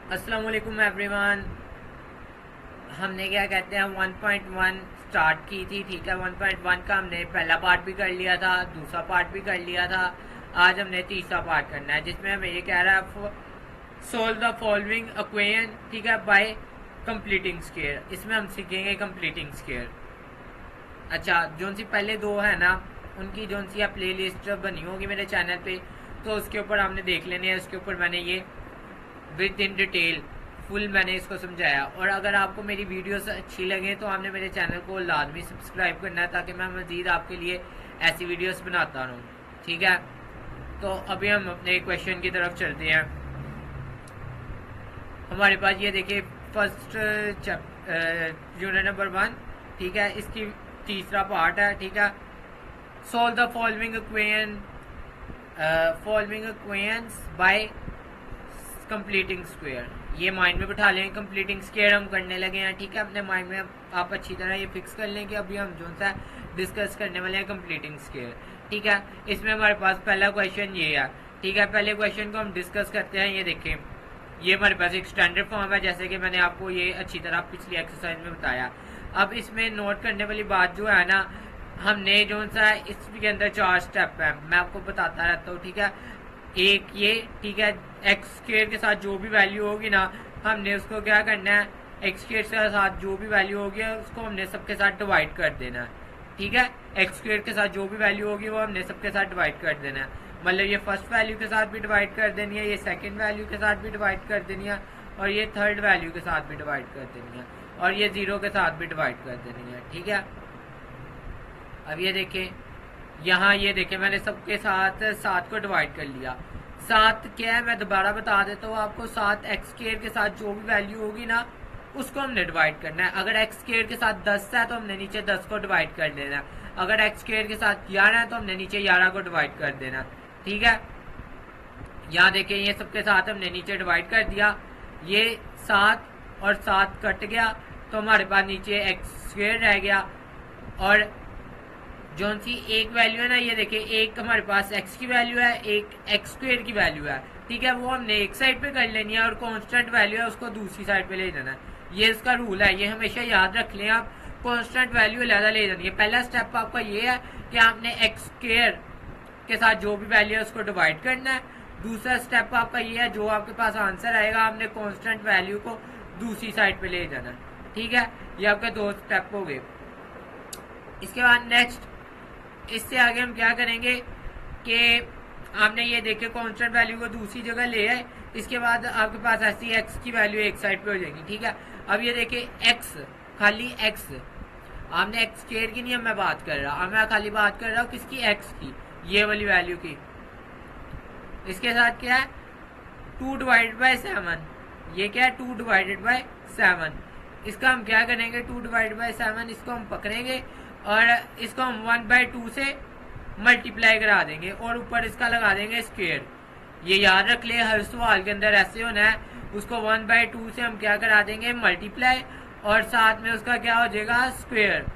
अस्सलाम वालेकुम एवरीवन। हमने क्या कहते हैं 1.1 स्टार्ट की थी, ठीक है। 1.1 का हमने पहला पार्ट भी कर लिया था, दूसरा पार्ट भी कर लिया था। आज हमने तीसरा पार्ट करना है जिसमें हमें ये कह रहा है सोल्व द फॉलोइंग इक्वेशन, ठीक है, बाय कंप्लीटिंग स्क्वायर। इसमें हम सीखेंगे कंप्लीटिंग स्क्वायर। अच्छा, जो सी पहले दो है ना, उनकी जो सी प्ले लिस्ट बनी होगी मेरे चैनल पे, तो उसके ऊपर हमने देख लेने हैं। उसके ऊपर मैंने ये विद इन डिटेल फुल मैंने इसको समझाया। और अगर आपको मेरी वीडियोस अच्छी लगे तो आपने मेरे चैनल को लाजमी सब्सक्राइब करना है, ताकि मैं मज़ीद आपके लिए ऐसी वीडियोस बनाता रहूँ, ठीक है। तो अभी हम अपने क्वेश्चन की तरफ चलते हैं। हमारे पास ये देखिए फर्स्ट यूनिट नंबर 1, ठीक है, इसकी तीसरा पार्ट है, ठीक है। Solve the following equations bye completing square. ये माइंड में बिठा लें, कंप्लीटिंग स्क्वायर हम करने लगे हैं, ठीक है। अपने माइंड में आप अच्छी तरह ये फिक्स कर लें कि अभी हम जो सा डिस्कस करने वाले हैं कंप्लीटिंग स्क्वायर, ठीक है। इसमें हमारे पास पहला क्वेश्चन ये है, ठीक है। पहले क्वेश्चन को हम डिस्कस करते हैं। ये देखें, ये हमारे पास एक स्टैंडर्ड फॉर्म है, जैसे कि मैंने आपको ये अच्छी तरह पिछली एक्सरसाइज में बताया। अब इसमें नोट करने वाली बात जो है ना, हमने जो सा इसके अंदर 4 स्टेप है, मैं आपको बताता रहता हूँ, ठीक है। एक ये, ठीक है, एक्स स्क्वायर के साथ जो भी वैल्यू होगी ना, हमने उसको क्या करना है, एक्स स्क्वायर के साथ जो भी वैल्यू होगी उसको हमने सबके साथ डिवाइड कर देना है, ठीक है। एक्स स्क्वायर के साथ जो भी वैल्यू होगी वो हमने सबके साथ डिवाइड कर देना है। मतलब ये फर्स्ट वैल्यू के साथ भी डिवाइड कर देनी है, ये सेकंड वैल्यू के साथ भी डिवाइड कर देनी है, और ये थर्ड वैल्यू के साथ भी डिवाइड कर देनी है, और ये 0 के साथ भी डिवाइड कर देनी है, ठीक है। अब ये देखें, यहाँ ये देखें, मैंने सबके साथ 7 को डिवाइड कर लिया। 7 क्या है, मैं दोबारा बता देता हूँ आपको। 7 एक्स स्क्वायर के साथ जो भी वैल्यू होगी ना, उसको हमने डिवाइड करना है। अगर एक्स स्क्वायर के साथ 10 है तो हमने नीचे 10 को डिवाइड कर देना है। अगर एक्स स्क्वायर के साथ 11 है तो हमने नीचे 11 को डिवाइड कर देना, ठीक है। यहाँ देखें, ये सबके साथ हमने नीचे डिवाइड कर दिया। ये 7 और 7 कट गया, तो हमारे पास नीचे एक्स स्क्वायर रह गया। और जो सी एक वैल्यू है ना, ये देखिए, एक हमारे पास एक्स की वैल्यू है, एक एक्स स्क्वायर की वैल्यू है, ठीक है। वो हमने एक साइड पे कर लेनी है, और कांस्टेंट वैल्यू है उसको दूसरी साइड पे ले जाना है। ये इसका रूल है, ये हमेशा याद रख लें आप। कांस्टेंट वैल्यू अलग ले जानी है। पहला स्टेप आपका ये है कि आपने एक्स स्क्वायर के साथ जो भी वैल्यू है उसको डिवाइड करना है। दूसरा स्टेप आपका ये है, जो आपके पास आंसर आएगा आपने कांस्टेंट वैल्यू को दूसरी साइड पे ले जाना, ठीक है। ये आपके 2 स्टेप हो गए। इसके बाद नेक्स्ट, इससे आगे हम क्या करेंगे कि आपने ये देखे कांस्टेंट वैल्यू को दूसरी जगह ले आए। इसके बाद आपके पास ऐसी एक्स की वैल्यू एक साइड पे हो जाएगी, ठीक है। अब ये देखिए, एक्स, खाली एक्स, आपने एक्स स्क्वायर की नहीं मैं बात कर रहा, अब मैं खाली बात कर रहा हूँ किसकी, एक्स की, ये वाली वैल्यू की। इसके साथ क्या है, 2 डिवाइडेड बाय 7, ये क्या है, 2 डिवाइडेड बाय 7। इसका हम क्या करेंगे, 2 डिवाइडेड बाय 7, इसको हम पकड़ेंगे और इसको हम 1/2 से मल्टीप्लाई करा देंगे, और ऊपर इसका लगा देंगे स्क्वायर। ये याद रख ले, हर सवाल के अंदर ऐसे होना है। उसको 1/2 से हम क्या करा देंगे, मल्टीप्लाई, और साथ में उसका क्या हो जाएगा, स्क्वायर।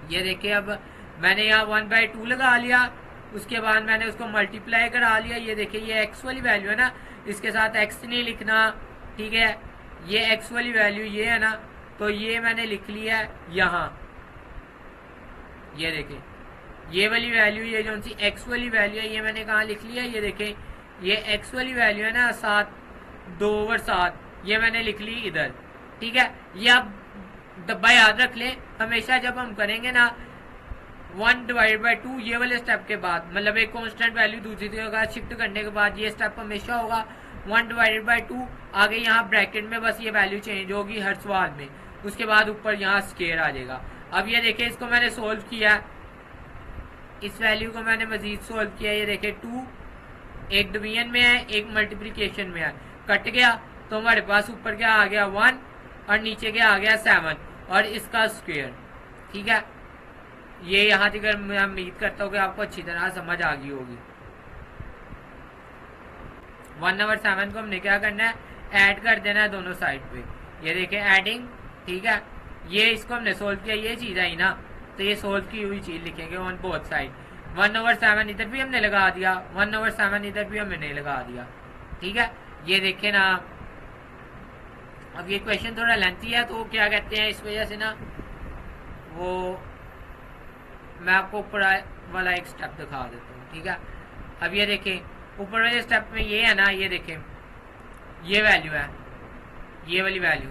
ये देखिए, अब मैंने यहाँ 1/2 लगा लिया, उसके बाद मैंने उसको मल्टीप्लाई करा लिया। ये देखिए, ये एक्स वाली वैल्यू है ना, इसके साथ एक्स नहीं लिखना, ठीक है। ये एक्स वाली वैल्यू ये है ना, तो ये मैंने लिख लिया है यहाँ। ये देखें, ये वाली वैल्यू, ये जो सी एक्स वाली वैल्यू है, ये मैंने कहाँ लिख लिया, ये देखें, ये एक्स वाली वैल्यू है ना, 7, 2/7, ये मैंने लिख ली इधर, ठीक है। ये आप डब्बा याद रख लें हमेशा, जब हम करेंगे ना 1/2 ये वाले स्टेप के बाद, मतलब एक कांस्टेंट वैल्यू दूसरी जगह शिफ्ट करने के बाद ये स्टेप हमेशा होगा 1/2। आगे यहाँ ब्रैकेट में बस ये वैल्यू चेंज होगी हर सवाल में, उसके बाद ऊपर यहाँ स्क्वायर आ जाएगा। अब ये देखिए, इसको मैंने सोल्व किया, इस वैल्यू को मैंने मजीद सोल्व किया। ये देखिए, 2 एक डिवीजन में है, एक मल्टीप्लिकेशन में है, कट गया, तो हमारे पास ऊपर क्या आ गया, 1, और नीचे क्या आ गया, 7, और इसका स्क्वायर, ठीक है। ये यहाँ तक मैं उम्मीद करता हूँ कि आपको अच्छी तरह समझ आ गई होगी। 1/7 को हमने क्या करना है, ऐड कर देना है दोनों साइड पे। ये देखें, एडिंग, ठीक है। ये इसको हमने सोल्व किया, ये चीज आई ना, तो ये सोल्व की हुई चीज लिखेंगे ऑन बोथ साइड। 1/7 इधर भी हमने लगा दिया, 1/7 इधर भी हमने लगा दिया, ठीक है। ये देखें ना, अब ये क्वेश्चन थोड़ा लेंथी है, तो क्या कहते हैं इस वजह से ना वो मैं आपको ऊपर वाला एक स्टेप दिखा देता हूँ, ठीक है। अब ये देखें, ऊपर वाले स्टेप में ये है ना, ये देखें ये वैल्यू है, ये वाली वैल्यू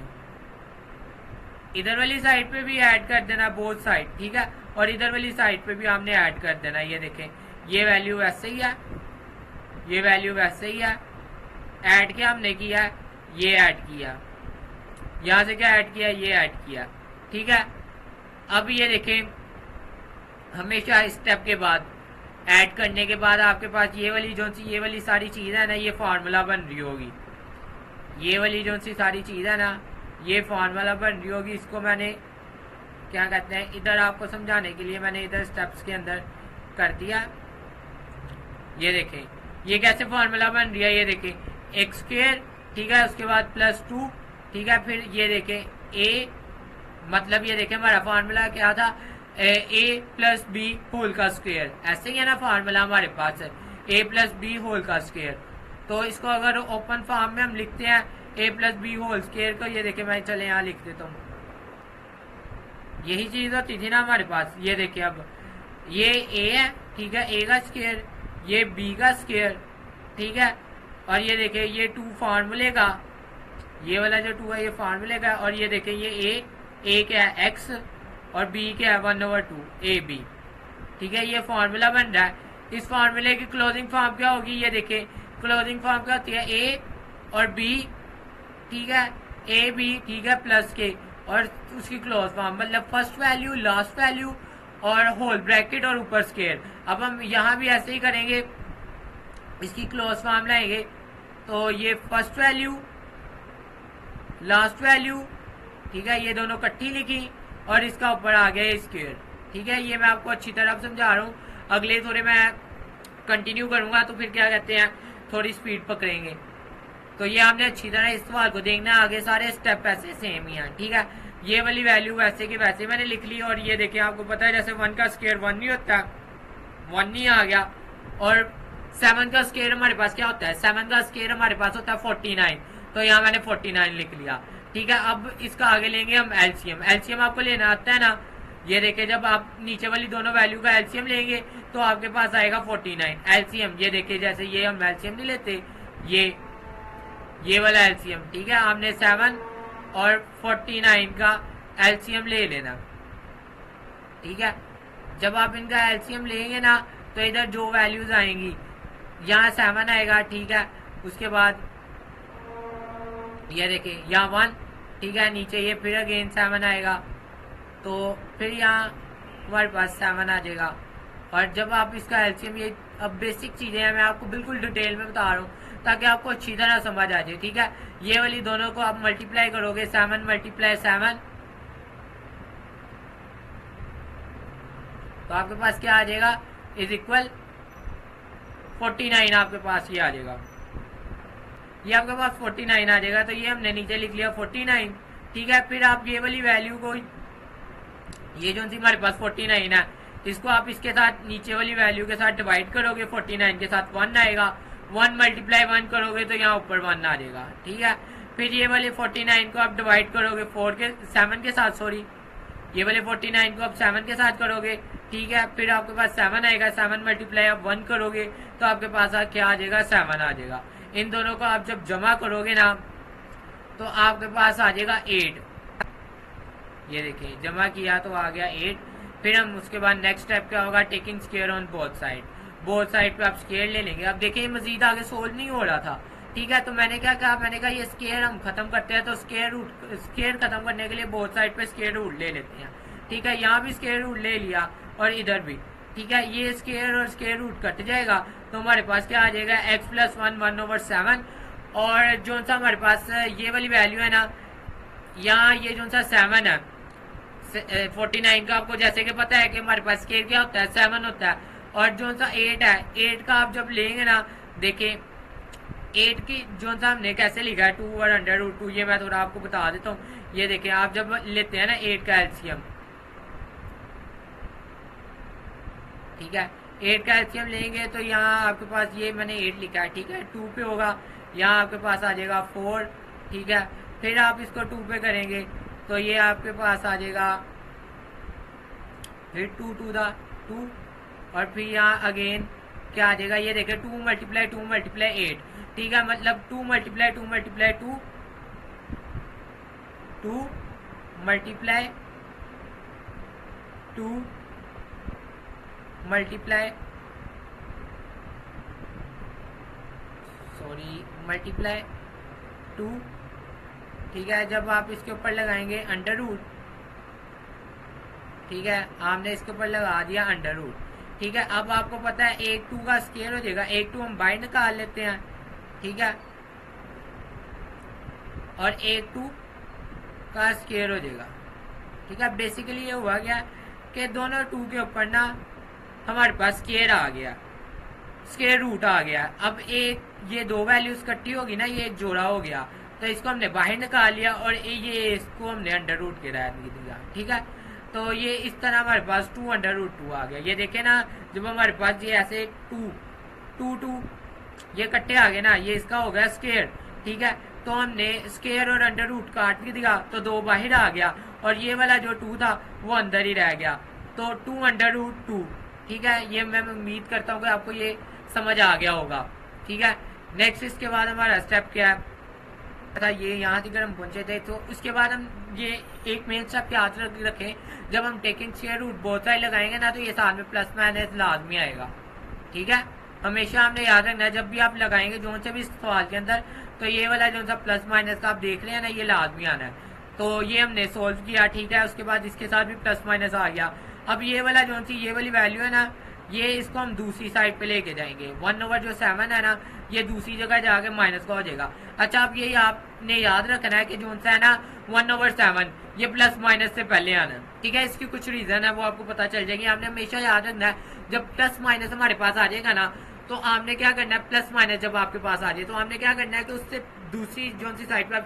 इधर वाली साइड पे भी ऐड कर देना बोथ साइड, ठीक है। और इधर वाली साइड पे भी हमने ऐड कर देना। ये देखें ये वैल्यू वैसे ही है, ये वैल्यू वैसे ही है, ऐड क्या हमने किया है, ये ऐड किया, यहां से क्या ऐड किया, ये ऐड किया, ठीक है। अब ये देखें हमेशा स्टेप के बाद ऐड करने के बाद आपके पास ये वाली जो सी ये वाली सारी चीज है ना, ये फार्मूला बन रही होगी, ये वाली जो सी सारी चीज है ना, ये फार्मूला बन रही होगी। इसको मैंने क्या कहते हैं इधर आपको समझाने के लिए मैंने इधर स्टेप्स के अंदर कर दिया। ये देखें ये कैसे फार्मूला बन रही है, ये देखें एक्स स्क्वायर, ठीक है, उसके बाद +2, ठीक है। फिर ये देखें ए, मतलब ये देखें हमारा फार्मूला क्या था, a + b होल का स्क्वायर, ऐसे ही है ना फार्मूला हमारे पास है a + b होल का स्क्वायर। तो इसको अगर ओपन फॉर्म में हम लिखते हैं a + b होल स्क्वायर को, ये देखें मैं चले यहाँ लिख देता हूँ, यही चीज होती थी ना हमारे पास। ये देखिए अब ये a है, ठीक है, a का स्क्वायर, ये b का स्क्वायर, ठीक है। और ये देखिए ये 2 फार्मूले का, ये वाला जो 2 है ये फार्मूले का, और ये देखिए ये a क्या है x और b क्या है 1/2 ab, ठीक है। ये फार्मूला बन रहा है। इस फार्मूले की क्लोजिंग फॉर्म क्या होगी, ये देखिए क्लोजिंग फॉर्म क्या होती है, a और b, ठीक है, a b, ठीक है, प्लस के और उसकी क्लोज फॉर्म, मतलब फर्स्ट वैल्यू लास्ट वैल्यू और होल ब्रैकेट और ऊपर स्क्वायर। अब हम यहाँ भी ऐसे ही करेंगे, इसकी क्लोज फॉर्म लाएंगे, तो ये फर्स्ट वैल्यू लास्ट वैल्यू, ठीक है, ये दोनों इकट्ठी लिखी और इसका ऊपर आ गया स्क्वायर, ठीक है। ये मैं आपको अच्छी तरह समझा रहा हूँ, अगले थोड़े मैं कंटिन्यू करूंगा तो फिर क्या कहते हैं थोड़ी स्पीड पकड़ेंगे। तो ये हमने अच्छी तरह इस सवाल को देखना है, आगे सारे स्टेप ऐसे सेम ही हैं, ठीक है। ये वाली वैल्यू वैसे की वैसे मैंने लिख ली, और ये देखिए आपको पता है जैसे 1 का स्क्वायर 1 नहीं होता, 1 नहीं आ गया। और 7 का स्क्वायर हमारे पास क्या होता है, 7 का स्क्वायर हमारे पास होता है 49, तो यहाँ मैंने 49 लिख लिया, ठीक है। अब इसका आगे लेंगे हम एलसीएम। एलसीएम आपको लेना आता है ना, ये देखिए जब आप नीचे वाली दोनों वैल्यू का एलसीएम लेंगे तो आपके पास आएगा 49 एलसीएम। ये देखिए जैसे ये हम एलसीएम नहीं लेते, ये वाला एलसीएम, ठीक है, हमने 7 और 49 का एलसीएम ले लेना, ठीक है। जब आप इनका एलसीएम लेंगे ना तो इधर जो वैल्यूज आएंगी, यहाँ 7 आएगा, ठीक है, उसके बाद ये देखिए यहाँ 1, ठीक है, नीचे ये फिर अगेन 7 आएगा, तो फिर यहाँ हमारे पास 7 आ जाएगा। और जब आप इसका एलसीएम, ये अब बेसिक चीजें हैं, मैं आपको बिल्कुल डिटेल में बता रहा हूँ ताकि आपको अच्छी तरह समझ आ जाए, ठीक है। ये वाली दोनों को आप मल्टीप्लाई करोगे, 7 × 7, तो आपके पास क्या आ जाएगा, = 49 आपके पास ये आ जाएगा, ये आपके पास 49 आ जाएगा। तो ये हमने नीचे लिख लिया 49, ठीक है। फिर आप ये वाली वैल्यू को, ये जो सी हमारे पास 49 है, इसको आप इसके साथ नीचे वाली वैल्यू के साथ डिवाइड करोगे, 49 के साथ 1 आएगा, 1 × 1 करोगे तो यहाँ ऊपर 1 आ जाएगा, ठीक है। फिर ये वाले 49 को आप डिवाइड करोगे 7 के साथ, सॉरी, ये वाले 49 को आप 7 के साथ करोगे, ठीक है। फिर आपके पास 7 आएगा, 7 × आप 1 करोगे तो आपके पास क्या आ जाएगा, 7 आ जाएगा। इन दोनों को आप जब जमा करोगे ना तो आपके पास आ जाएगा 8, ये देखिए जमा किया तो आ गया 8। फिर हम उसके बाद नेक्स्ट स्टेप क्या होगा, taking square on both side, both side पे आप स्क्वायर ले लेंगे। अब देखिए मजीद आगे सोल्व नहीं हो रहा था, ठीक है, तो मैंने क्या कहा, मैंने कहा ये स्क्वायर हम खत्म करते हैं, तो स्क्वायर खत्म करने के लिए बोथ साइड पे स्क्वायर रूट ले लेते हैं, ठीक है। यहाँ भी स्क्वायर रूट ले लिया और इधर भी, ठीक है। ये स्क्वायर और स्क्वायर रूट कट जाएगा तो हमारे पास क्या आ जाएगा, x + 1 1/7। और जो सा हमारे पास ये वाली वैल्यू है ना, यहाँ ये जो सा 7 है 49 का, आपको जैसे कि पता है कि हमारे पास स्क्वायर क्या होता है, 7 होता है। और जो सा 8 है, 8 का आप जब लेंगे ना, देखें 8 की जो सा हमने कैसे लिखा है 2 और √2, ये मैं थोड़ा आपको बता देता हूँ। ये देखें आप जब लेते हैं ना 8 का एलसीएम, ठीक है, 8 का एलसीएम लेंगे तो यहाँ आपके पास ये मैंने 8 लिखा है, ठीक है, 2 पे होगा, यहाँ आपके पास आ जाएगा 4, ठीक है, फिर आप इसको 2 पे करेंगे तो ये आपके पास आ जाएगा फिर 2 टू द 2 और फिर यहाँ अगेन क्या आ जाएगा, ये देखिए 2 मल्टीप्लाई 2 मल्टीप्लाई 8, ठीक है, मतलब 2 multiply 2 multiply 2 2 multiply 2 multiply multiply 2, ठीक है। जब आप इसके ऊपर लगाएंगे अंडर रूट, ठीक है, आपने इसके ऊपर लगा दिया अंडर रूट, ठीक है। अब आपको पता है 1 2 का स्केयर हो जाएगा, 1 2 हम बाहर निकाल लेते हैं, ठीक है, और 1 2 का स्केयर हो जाएगा, ठीक है। बेसिकली ये हुआ गया कि दोनों 2 के ऊपर ना हमारे पास स्केयर आ गया, स्केयर रूट आ गया। अब एक ये दो वैल्यूज इकट्ठी होगी ना, ये एक जोड़ा हो गया, तो इसको हमने बाहर निकाल लिया और ये इसको हमने अंडर रूट के रहत दिया, ठीक है। तो ये इस तरह हमारे पास 2 अंडर रूट 2 आ गया। ये देखे ना, जब हमारे पास ये ऐसे 2 2 2 ये इकट्ठे आ गए ना, ये इसका हो गया स्केयर, ठीक है। तो हमने स्केयर और अंडर रूट काट के दिया तो 2 बाहर आ गया और ये वाला जो 2 था वो अंदर ही रह गया, तो 2 अंडर रूट 2, ठीक है। ये मैं उम्मीद करता हूँ कि आपको ये समझ आ गया होगा, ठीक है। नेक्स्ट इसके बाद हमारा स्टेप क्या है था, ये यहाँ तक हम पहुंचे थे, तो उसके बाद हम ये एक मेन स्टेप याद रखें, जब हम taking square root both side लगाएंगे ना, तो ये साथ में प्लस माइनस लाजमी आएगा, ठीक है। हमेशा हमने याद रखना है जब भी आप लगाएंगे जो से भी सवाल के अंदर, तो ये वाला जो सा प्लस माइनस का आप देख रहे हैं ना, ये लाजमी आना है। तो ये हमने सोल्व किया, ठीक है। उसके बाद इसके साथ भी प्लस माइनस आ गया। अब ये वाला जो सी ये वाली वैल्यू है ना, ये इसको हम दूसरी साइड पे लेके जाएंगे, 1/7 है ना, ये दूसरी जगह जाके माइनस का हो जाएगा। अच्छा, अब ये आपने याद रखना है कि जो सा है ना 1/7 ये प्लस माइनस से पहले आना, ठीक है। इसकी कुछ रीजन है वो आपको पता चल जाएगी। आपने हमेशा याद रखना है जब प्लस माइनस हमारे पास आ जाएगा ना, तो आपने क्या करना है, प्लस माइनस जब आपके पास आ जाए तो आपने क्या करना है कि उससे दूसरी जो सी साइड पर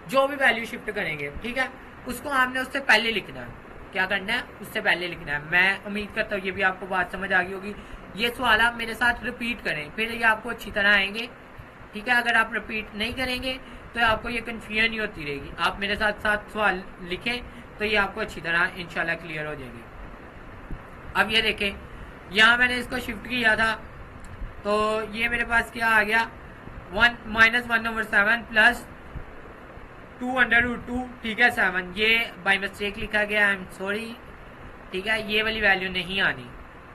जो भी वैल्यू शिफ्ट करेंगे, ठीक है, उसको आपने उससे पहले लिखना है। क्या करना है, उससे पहले लिखना है। मैं उम्मीद करता हूँ ये भी आपको बात समझ आ गई होगी। ये सवाल आप मेरे साथ रिपीट करें, फिर ये आपको अच्छी तरह आएंगे, ठीक है। अगर आप रिपीट नहीं करेंगे तो आपको ये कन्फ्यूजन ही होती रहेगी। आप मेरे साथ साथ सवाल लिखें तो ये आपको अच्छी तरह इंशाल्लाह क्लियर हो जाएंगे। अब ये देखें, यहाँ मैंने इसको शिफ्ट किया था, तो ये मेरे पास क्या आ गया, 1/7 प्लस 2/2, ठीक है, 7। ये बाई मिस्टेक लिखा गया, आई एम सॉरी, ठीक है। ये वाली वैल्यू नहीं आनी,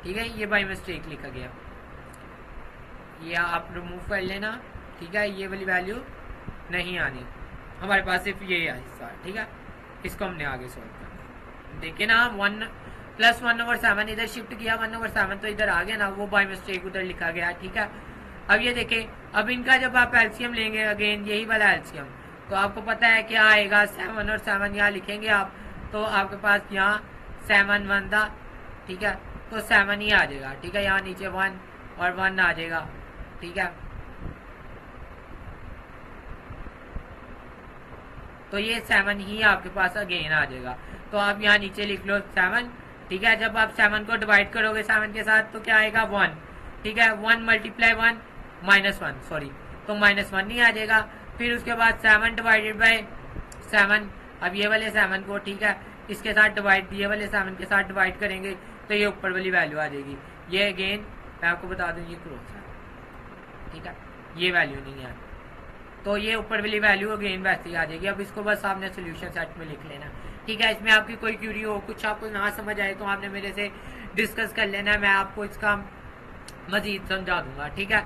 ठीक है, ये बाई मिस्टेक लिखा गया, ये आप रिमूव कर लेना, ठीक है। ये वाली वैल्यू नहीं आनी, हमारे पास सिर्फ ये हिस्सा है, ठीक है। इसको हमने आगे सॉल्व करना। देखिए ना, 1 प्लस 1/7 इधर शिफ्ट किया, 1/7 तो इधर आ गया ना, वो बाई मिस्टेक उधर लिखा गया, ठीक है। अब ये देखें, अब इनका जब आप एलसीएम लेंगे, अगेन यही वाला एलसीएम, तो आपको पता है क्या आएगा, 7 और 7 यहाँ लिखेंगे आप, तो आपके पास यहाँ 7 1 था, ठीक है, तो 7 ही आ जाएगा, ठीक है। यहाँ नीचे 1 और 1 आ जाएगा, ठीक है। तो ये 7 ही आपके पास अगेन आ जाएगा, तो आप यहाँ नीचे लिख लो 7, ठीक है। जब आप 7 को डिवाइड करोगे 7 के साथ तो क्या आएगा, 1, ठीक है। 1 × 1 -1, सॉरी, तो -1 नहीं आ जाएगा। फिर उसके बाद 7 डिवाइडेड बाय 7, अब ये वाले 7 को, ठीक है, इसके साथ डिवाइड, ये वाले 7 के साथ डिवाइड करेंगे तो ये ऊपर वाली वैल्यू आ जाएगी। ये अगेन मैं आपको बता दूं ये क्रॉस है, ठीक है, ये वैल्यू नहीं है, तो ये ऊपर वाली वैल्यू अगेन वैसे ही आ जाएगी। अब इसको बस आपने सोल्यूशन सेट में लिख लेना, ठीक है। इसमें आपकी कोई क्यूरी हो, कुछ आपको ना समझ आए तो आपने मेरे से डिस्कस कर लेना, मैं आपको इसका मजीद समझा दूंगा, ठीक है।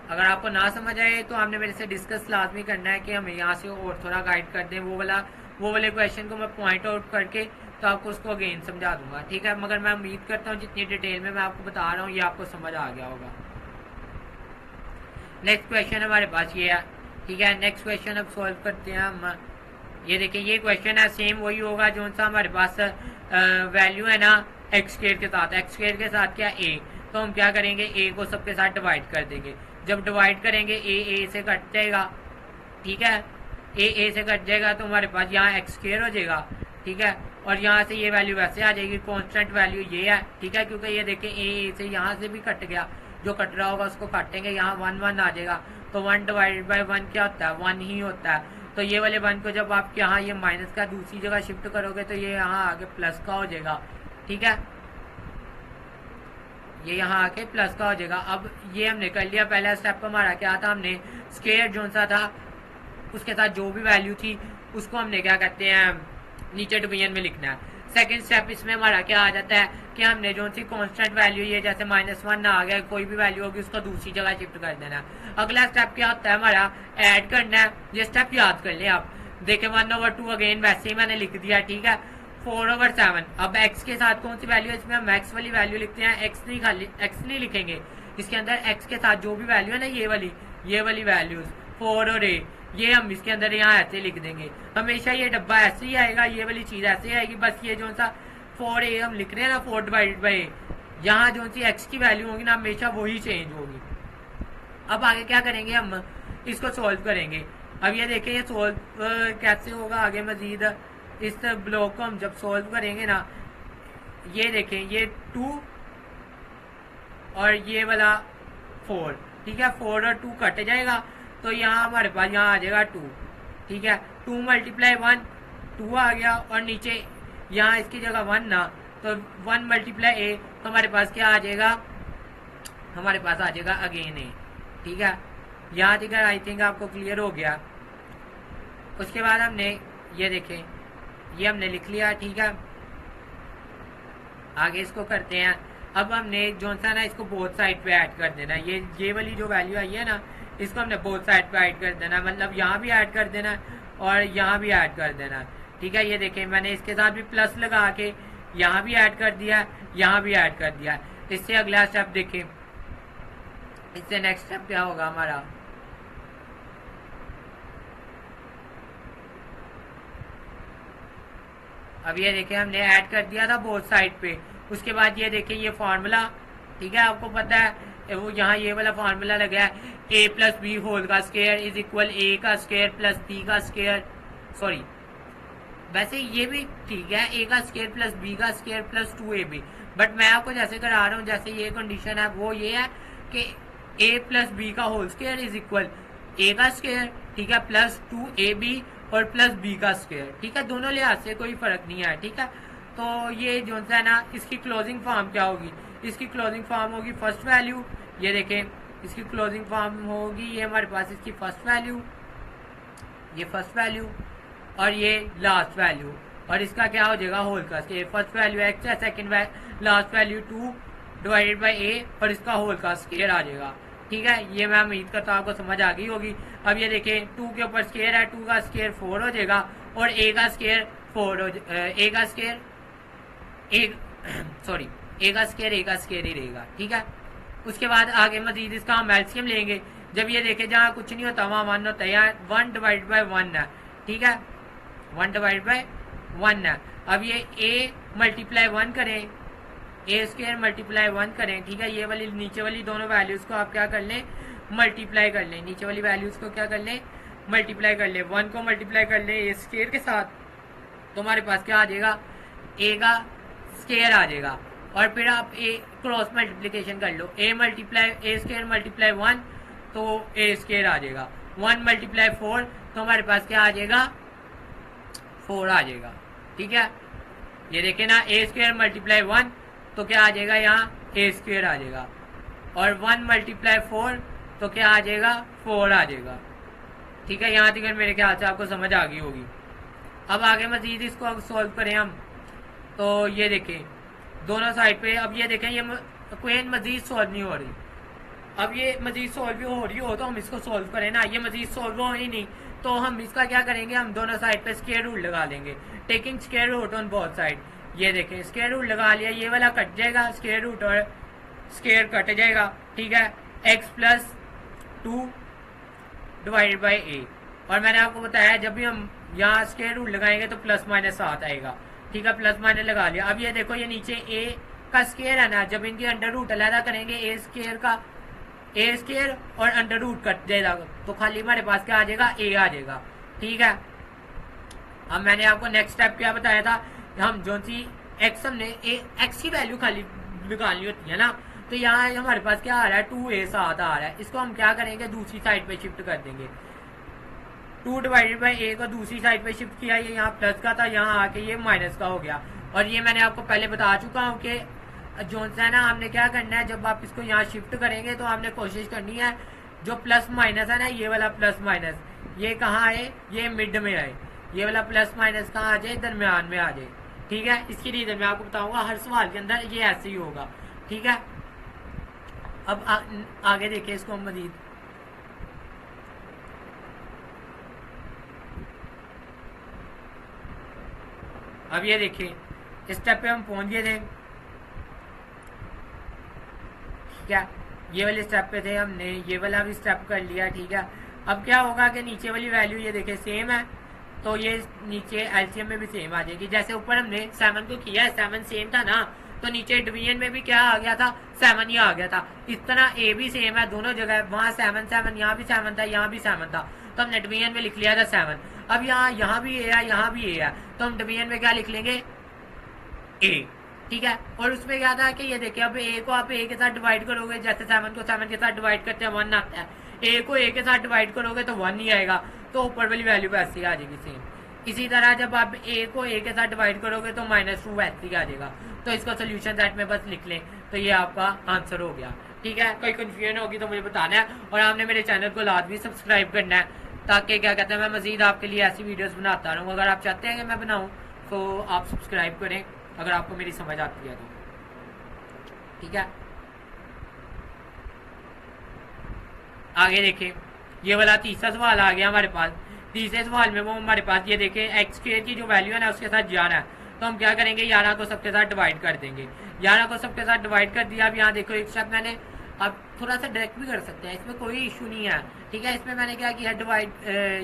अगर आपको ना समझ आए तो आपने मेरे से डिस्कस लाजमी करना है कि हमें यहाँ से और थोड़ा गाइड कर दें, वो वाले क्वेश्चन को मैं पॉइंट आउट करके तो आपको उसको अगेन समझा दूंगा, ठीक है। मगर मैं उम्मीद करता हूँ जितनी डिटेल में मैं आपको बता रहा हूँ ये आपको समझ आ गया होगा। नेक्स्ट क्वेश्चन हमारे पास ये है, ठीक है। नेक्स्ट क्वेश्चन अब सॉल्व करते हैं हम। ये देखिए, ये क्वेश्चन है सेम वही होगा जो सा हमारे पास वैल्यू है ना x² के साथ, x² के साथ क्या a, तो हम क्या करेंगे, a को सबके साथ डिवाइड कर देंगे। जब डिवाइड करेंगे a से कट जाएगा, ठीक है, a से कट जाएगा तो हमारे पास यहाँ x² हो जाएगा, ठीक है। और यहाँ से ये वैल्यू वैसे आ जाएगी, कांस्टेंट वैल्यू ये है, ठीक है, क्योंकि ये देखें a से यहाँ से भी कट गया, जो कट रहा होगा उसको काटेंगे, यहाँ 1 1 आ जाएगा, तो 1 डिवाइडेड बाई 1 क्या होता है, 1 ही होता है। तो ये वाले 1 को जब आप यहाँ ये माइनस का दूसरी जगह शिफ्ट करोगे तो ये यहाँ आगे प्लस का हो जाएगा, ठीक है, ये यहाँ आके प्लस का हो जाएगा। अब ये हमने कर लिया। पहला स्टेप हमारा क्या था, हमने स्क्वायर जो सा था उसके साथ जो भी वैल्यू थी उसको हमने क्या कहते हैं नीचे डिवीजन में लिखना है। सेकंड स्टेप इसमें हमारा क्या आ जाता है कि हमने जो सी कांस्टेंट वैल्यू ये जैसे -1 आ गया, कोई भी वैल्यू होगी उसको दूसरी जगह शिफ्ट कर देना है। अगला स्टेप क्या होता है हमारा, ऐड करना है। ये स्टेप याद कर ले आप, देखे 1/2 अगेन वैसे ही मैंने लिख दिया, ठीक है। 4/7 अब x के साथ कौन सी वैल्यू है, इसमें हम x वाली वैल्यू लिखते हैं, x नहीं लिखेंगे, इसके अंदर x के साथ जो भी वैल्यू है ना ये वाली वैल्यूज 4 और a ये हम इसके अंदर यहाँ ऐसे लिख देंगे। हमेशा ये डब्बा ऐसे ही आएगा, ये वाली चीज ऐसे आएगी, बस ये जो सा 4a हम लिख रहे हैं ना 4 डिवाइडेड बाई a, यहाँ जो सी x की वैल्यू होगी ना हमेशा वही चेंज होगी। अब आगे क्या करेंगे, हम इसको सोल्व करेंगे। अब ये देखें ये सोल्व कैसे होगा आगे मजीद, इस ब्लॉक को हम जब सोल्व करेंगे ना, ये देखें ये 2 और ये वाला 4, ठीक है, 4 और 2 कट जाएगा तो यहाँ हमारे पास यहाँ आ जाएगा 2, ठीक है। 2 × 1 2 आ गया और नीचे यहाँ इसकी जगह 1 ना, तो 1 × a तो हमारे पास क्या आ जाएगा, हमारे पास आ जाएगा अगेन a, ठीक है। यहाँ तक आई थिंक आपको क्लियर हो गया। उसके बाद हमने ये देखें ये हमने लिख लिया, ठीक है। आगे इसको करते हैं। अब हमने जो सा ना इसको बोथ साइड पे ऐड कर देना, ये वाली जो वैल्यू आई है ना इसको हमने बोथ साइड पे ऐड कर देना, मतलब यहाँ भी ऐड कर देना और यहाँ भी ऐड कर देना, ठीक है। ये देखें मैंने इसके साथ भी प्लस लगा के यहाँ भी ऐड कर दिया, यहाँ भी ऐड कर दिया। इससे अगला स्टेप देखें, इससे नेक्स्ट स्टेप क्या होगा हमारा, अब ये देखें हमने ऐड कर दिया था बोथ साइड पे। उसके बाद ये देखें ये फार्मूला, ठीक है, आपको पता है वो यहाँ ये वाला फार्मूला लगा है a + b होल का स्क्वायर इज इक्वल a का स्क्वायर प्लस b का स्क्वायर, सॉरी वैसे ये भी ठीक है, a का स्क्वायर प्लस b का स्क्वायर प्लस 2ab, बट मैं आपको जैसे करा रहा हूँ जैसे ये कंडीशन है वो ये है कि a + b का whole square is equal a का स्क्वायर, ठीक है, प्लस 2ab और प्लस b का स्क्वायर, ठीक है। दोनों लिहाज से कोई फर्क नहीं है, ठीक है। तो ये जो है ना इसकी क्लोजिंग फॉर्म क्या होगी, इसकी क्लोजिंग फॉर्म होगी फर्स्ट वैल्यू, ये देखें इसकी क्लोजिंग फॉर्म होगी ये हमारे पास इसकी फर्स्ट वैल्यू, ये फर्स्ट वैल्यू और ये लास्ट वैल्यू, और इसका क्या हो जाएगा होल का स्क्वायर। फर्स्ट वैल्यू x है, second last value 2 divided by a और इसका होल का स्क्वायर आ जाएगा, ठीक है। ये मैं उम्मीद करता हूँ आपको समझ आ गई होगी। अब ये देखें 2 के ऊपर स्क्वायर है, 2 का स्क्वायर 4 हो जाएगा और a का स्क्वायर 4 हो a का स्क्वायर a का स्क्वायर ही रहेगा, ठीक है। उसके बाद आगे मजीद इसका हम एलसीएम लेंगे। जब ये देखें जहाँ कुछ नहीं होता वहाँ 1 होता है, यहाँ 1 डिवाइड बाई 1 है, ठीक है, 1 डिवाइड बाई 1 है। अब ये a × 1 करें, a स्क्वायर × 1 करें, ठीक है। ये वाली नीचे वाली दोनों वैल्यूज को आप क्या कर लें, मल्टीप्लाई कर लें, नीचे वाली वैल्यूज को क्या कर लें, मल्टीप्लाई कर लें। 1 को मल्टीप्लाई कर लें a स्क्वायर के साथ तो हमारे पास क्या आ जाएगा, a का स्क्वायर आ जाएगा, और फिर आप a क्रॉस मल्टीप्लिकेशन कर लो, a स्क्वायर × 1 तो a स्क्वायर आ जाएगा, 1 × 4 तो हमारे पास क्या आ जाएगा, 4 आ जाएगा, ठीक है। ये देखें ना a स्क्वायर × 1 तो क्या आ जाएगा, यहाँ a स्क्वायर आ जाएगा, और 1 × 4 तो क्या आ जाएगा, 4 आ जाएगा, ठीक है। यहाँ तक मेरे ख्याल से आपको समझ आ गई होगी। अब आगे मजीद इसको सॉल्व करें हम, तो ये देखें दोनों साइड पे, अब ये देखें ये क्वेश्चन मजीद सॉल्व नहीं हो रही, अब ये मजीद सॉल्व भी हो रही हो तो हम इसको सॉल्व करें ना, ये मजीद सॉल्व हो ही नहीं तो हम इसका क्या करेंगे, हम दोनों साइड पे स्क्वायर रूट लगा लेंगे, taking square root on both side. ये देखें स्क्वायर रूट लगा लिया, ये वाला कट जाएगा, स्क्वायर रूट और स्क्वायर कट जाएगा, ठीक है। x + 2 डिवाइडेड बाई a, और मैंने आपको बताया जब भी हम यहाँ स्क्वायर रूट लगाएंगे तो +-7 आएगा, ठीक है, +- लगा लिया। अब ये देखो ये नीचे a का स्क्वायर है ना, जब इनकी अंडर रूट अलग करेंगे a स्क्वायर और अंडर रूट कट जाएगा तो खाली हमारे पास क्या आ जाएगा, a आ जाएगा, ठीक है। अब मैंने आपको नेक्स्ट स्टेप क्या बताया था, हम जो सी x हमने x की वैल्यू खाली निकालनी होती है ना, तो यहाँ हमारे पास क्या आ रहा है 2a7 आ रहा है। इसको हम क्या करेंगे दूसरी साइड पे शिफ्ट कर देंगे। 2 डिवाइडेड बाई a को दूसरी साइड पे शिफ्ट किया, ये यहाँ प्लस का था, यहाँ आके ये माइनस का हो गया। और ये मैंने आपको पहले बता चुका हूँ कि जो है ना हमने क्या करना है, जब आप इसको यहाँ शिफ्ट करेंगे तो हमने कोशिश करनी है जो प्लस माइनस है ना, ये वाला प्लस माइनस ये कहाँ आए, ये मिड में आए, ये वाला प्लस माइनस कहाँ आ जाए, दरमियान में आ जाए। ठीक है, इसकी रीजन मैं आपको बताऊंगा हर सवाल के अंदर ये ऐसे ही होगा। ठीक है, अब आगे देखिए इसको हम मजीद। अब ये देखिए इस स्टेप पे हम पहुंच गए थे। ठीक है, ये वाले स्टेप पे थे, हमने ये वाला भी स्टेप कर लिया। ठीक है, अब क्या होगा कि नीचे वाली वैल्यू ये देखिए सेम है, तो ये नीचे एलसीएम में भी सेम आ जाएगी। जैसे ऊपर हमने 7 को किया, 7 सेम था ना, तो नीचे डिवीजन में भी क्या आ गया था, 7 ही आ गया था। इस तरह ए भी सेम है दोनों जगह, वहाँ 7 यहाँ भी 7 था, यहाँ भी 7 था, तो हमने डिवीजन में लिख लिया था 7। अब यहाँ भी ए है, यहाँ भी ए है, तो हम डिवीजन में क्या लिख लेंगे, ए। ठीक है, और उसमें क्या था कि ये देखिए अब ए को आप ए के साथ डिवाइड करोगे, जैसे 7 को 7 के साथ डिवाइड करते हैं 1 आता है, ए को ए के साथ डिवाइड करोगे तो 1 ही आएगा, तो ऊपर वाली वैल्यू वैसे ही आ जाएगी सेम। इसी तरह जब आप ए को ए के साथ डिवाइड करोगे तो -2 वैसे ही आ जाएगा। तो इसका सोल्यूशन सेट में बस लिख लें तो ये आपका आंसर हो गया। ठीक है, कोई कंफ्यूजन होगी तो मुझे बताना है, और आपने मेरे चैनल को लाजमी सब्सक्राइब करना है, ताकि क्या कहते हैं मैं मजीद आपके लिए ऐसी वीडियोस बनाता रहूँ। अगर आप चाहते हैं कि मैं बनाऊँ तो आप सब्सक्राइब करें, अगर आपको मेरी समझ आती है तो। ठीक है, आगे देखें, ये वाला तीसरा सवाल आ गया हमारे पास। तीसरे सवाल में वो हमारे पास ये देखें एक्स स्क्वायर की जो वैल्यू है ना उसके साथ 11 है, तो हम क्या करेंगे 11 को सबके साथ डिवाइड कर देंगे। 11 को सबके साथ डिवाइड कर दिया। अब यहाँ देखो एक स्टेप मैंने, अब थोड़ा सा डायरेक्ट भी कर सकते हैं, इसमें कोई इशू नहीं है। ठीक है, इसमें मैंने क्या किया डिवाइड,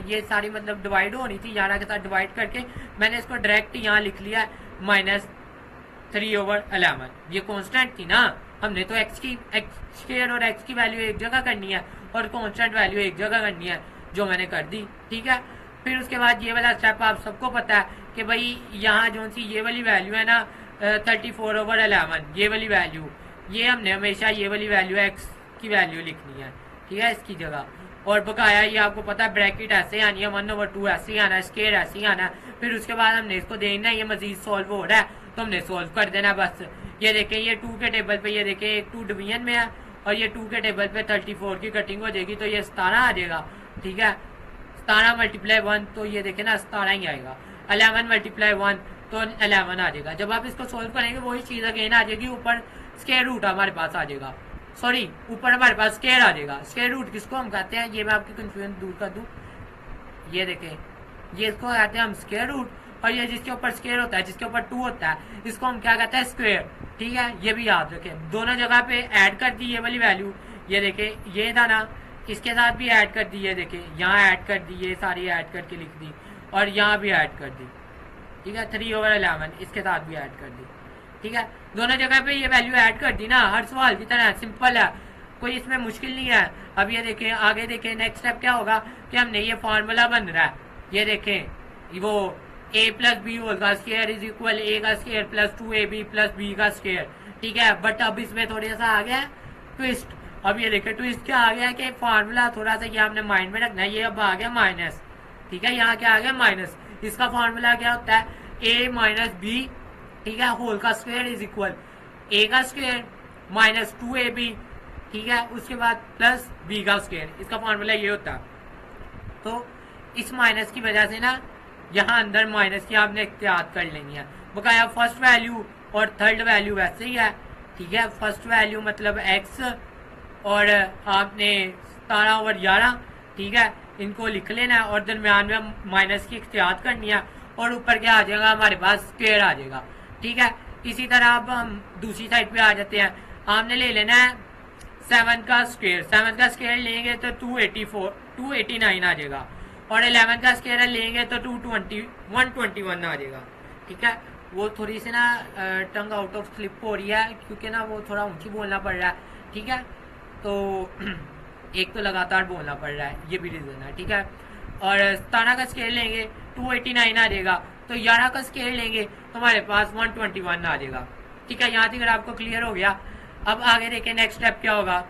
ये सारी मतलब डिवाइड होनी थी, 11 के साथ डिवाइड करके मैंने इसको डायरेक्ट यहाँ लिख लिया -3/11। ये कॉन्स्टेंट थी ना, हमने तो एक्स स्क्वायर और एक्स की वैल्यू एक जगह करनी है और कॉन्स्टेंट वैल्यू एक जगह करनी है, जो मैंने कर दी। ठीक है, फिर उसके बाद ये वाला स्टेप आप सबको पता है कि भाई यहाँ जो सी ये वाली वैल्यू है ना 34/11, ये वाली वैल्यू, ये हमने हमेशा ये वाली वैल्यू एक्स की वैल्यू लिखनी है। ठीक है, इसकी जगह, और बकाया ये आपको पता है ब्रैकेट ऐसे आनी है, 1/2 ऐसे ही आना है, स्क्वायर ऐसे ही आना है। फिर उसके बाद हमने इसको देखना है ये मजीद सॉल्व हो रहा है तो हमने सॉल्व कर देना बस। ये देखें ये 2 के टेबल पे, ये देखें एक 2 डिवीजन में है और ये 2 के टेबल पे 34 की कटिंग हो जाएगी, तो ये 17 आ जाएगा। ठीक है, 17 × 1 तो ये देखें ना 17 ही आएगा। 11 × 1 तो 11 आ जाएगा। जब आप इसको सोल्व करेंगे वही चीज़ अगेन आ जाएगी, ऊपर स्क्वायर रूट हमारे पास आ जाएगा, सॉरी ऊपर हमारे पास स्क्वायर आ जाएगा। स्क्वायर रूट किसको हम कहते हैं, ये मैं आपकी कंफ्यूजन दूर कर दूँ, ये देखें ये इसको कहते हैं हम स्क्वायर रूट, और ये जिसके ऊपर स्क्वायर होता है, जिसके ऊपर 2 होता है, इसको हम क्या कहते हैं स्क्वायर। ठीक है, ये भी याद रखें। दोनों जगह पे ऐड कर दी ये वाली वैल्यू, ये देखें ये था ना, इसके साथ भी ऐड कर दी, ये देखें यहाँ ऐड कर दी, ये सारी ऐड करके लिख दी, और यहाँ भी ऐड कर दी। ठीक है, 3/11 इसके साथ भी ऐड कर दी। ठीक है, दोनों जगह पे ये वैल्यू ऐड कर दी ना, हर सवाल की तरह सिंपल है, कोई इसमें मुश्किल नहीं है। अब ये देखें आगे देखें नेक्स्ट स्टेप क्या होगा कि हमने ये फार्मूला बन रहा है, ये देखें वो a + b होल का स्क्वायर इज इक्वल a का स्क्वायर + 2ab + b का स्क्वायर। ठीक है, बट अब इसमें थोड़ा सा आ गया ट्विस्ट। अब ये देखें ट्विस्ट क्या आ गया कि फार्मूला थोड़ा सा ये आपने माइंड में रखना है, ये अब आ गया माइनस। ठीक है, यहाँ क्या आ गया माइनस, इसका फार्मूला क्या होता है a - b, ठीक है, होल का स्क्वायर इज इक्वल a का स्क्वायर - 2ab, ठीक है, उसके बाद प्लस b का स्क्वायर, इसका फार्मूला ये होता है। तो इस माइनस की वजह से ना यहाँ अंदर माइनस की आपने एहतियात कर लेनी है। बकाया फर्स्ट वैल्यू और थर्ड वैल्यू वैसे ही है। ठीक है, फर्स्ट वैल्यू मतलब x और आपने 17/11, ठीक है, इनको लिख लेना है और दरम्यान में माइनस की एहतियात करनी है, और ऊपर क्या आ जाएगा हमारे पास स्क्वायर आ जाएगा। ठीक है, इसी तरह अब हम दूसरी साइड पे आ जाते हैं। आपने ले लेना है 7 का स्क्वायर, 7 का स्क्वायर लेंगे तो 289 आ जाएगा, और 11 का स्क्वायर लेंगे तो 121 आ जाएगा। ठीक है, वो थोड़ी सी ना टंग आउट ऑफ स्लिप हो रही है क्योंकि ना वो थोड़ा ऊंची बोलना पड़ रहा है। ठीक है, तो एक तो लगातार बोलना पड़ रहा है, ये भी रीज़न है। ठीक है, और 17 का स्केल लेंगे 289 आ जाएगा, तो 11 का स्केल लेंगे तो हमारे पास 121 आ जाएगा। ठीक है, यहाँ तक अगर आपको क्लियर हो गया। अब आगे देखें नेक्स्ट स्टेप क्या होगा।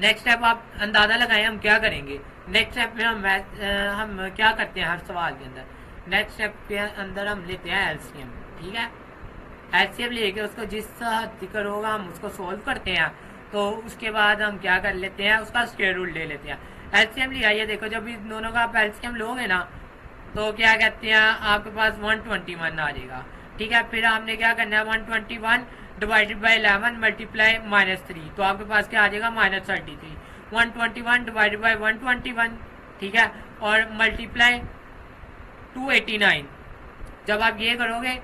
नेक्स्ट स्टेप आप अंदाजा लगाएं हम क्या करेंगे। नेक्स्ट स्टेप में हम क्या करते हैं हर सवाल के अंदर, नेक्स्ट स्टेप के अंदर हम लेते हैं एलसीएम। ठीक है, एलसीएम लेके उसको जिस हद तक होगा हम उसको सोल्व करते हैं, तो उसके बाद हम क्या कर लेते हैं उसका स्क्वायर रूट ले लेते हैं। एलसीएम लिया, ये देखो जब इन दोनों का आप एलसीएम लोगे ना तो क्या कहते हैं आपके पास 121 आ जाएगा। ठीक है, फिर आपने क्या करना है 121 डिवाइडेड बाई 11 मल्टीप्लाई -3, तो आपके पास क्या आ जाएगा -33। 121 डिवाइडेड बाई 121, ठीक है, और मल्टीप्लाई 289। जब आप ये करोगे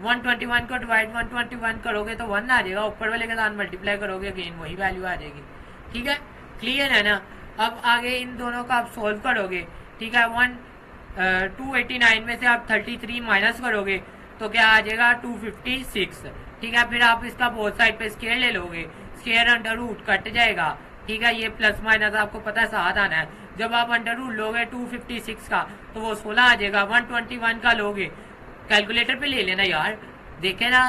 121 को डिवाइड 121 करोगे तो 1 आ जाएगा, ऊपर वाले के साथ मल्टीप्लाई करोगे अगेन वही वैल्यू आ जाएगी। ठीक है, क्लियर है ना। अब आगे इन दोनों का आप सोल्व करोगे। ठीक है, 289 में से आप 33 माइनस करोगे तो क्या आ जाएगा 256। ठीक है, फिर आप इसका बोथ साइड पे स्क्वायर ले लोगे, स्क्वायर अंडर रूट कट जाएगा। ठीक है, ये प्लस माइनस आपको पता है साथ आना है। जब आप अंडर रूट लोगे 256 का तो वो 16 आ जाएगा। 121 का लोगे, कैलकुलेटर पे ले लेना यार, देखे ना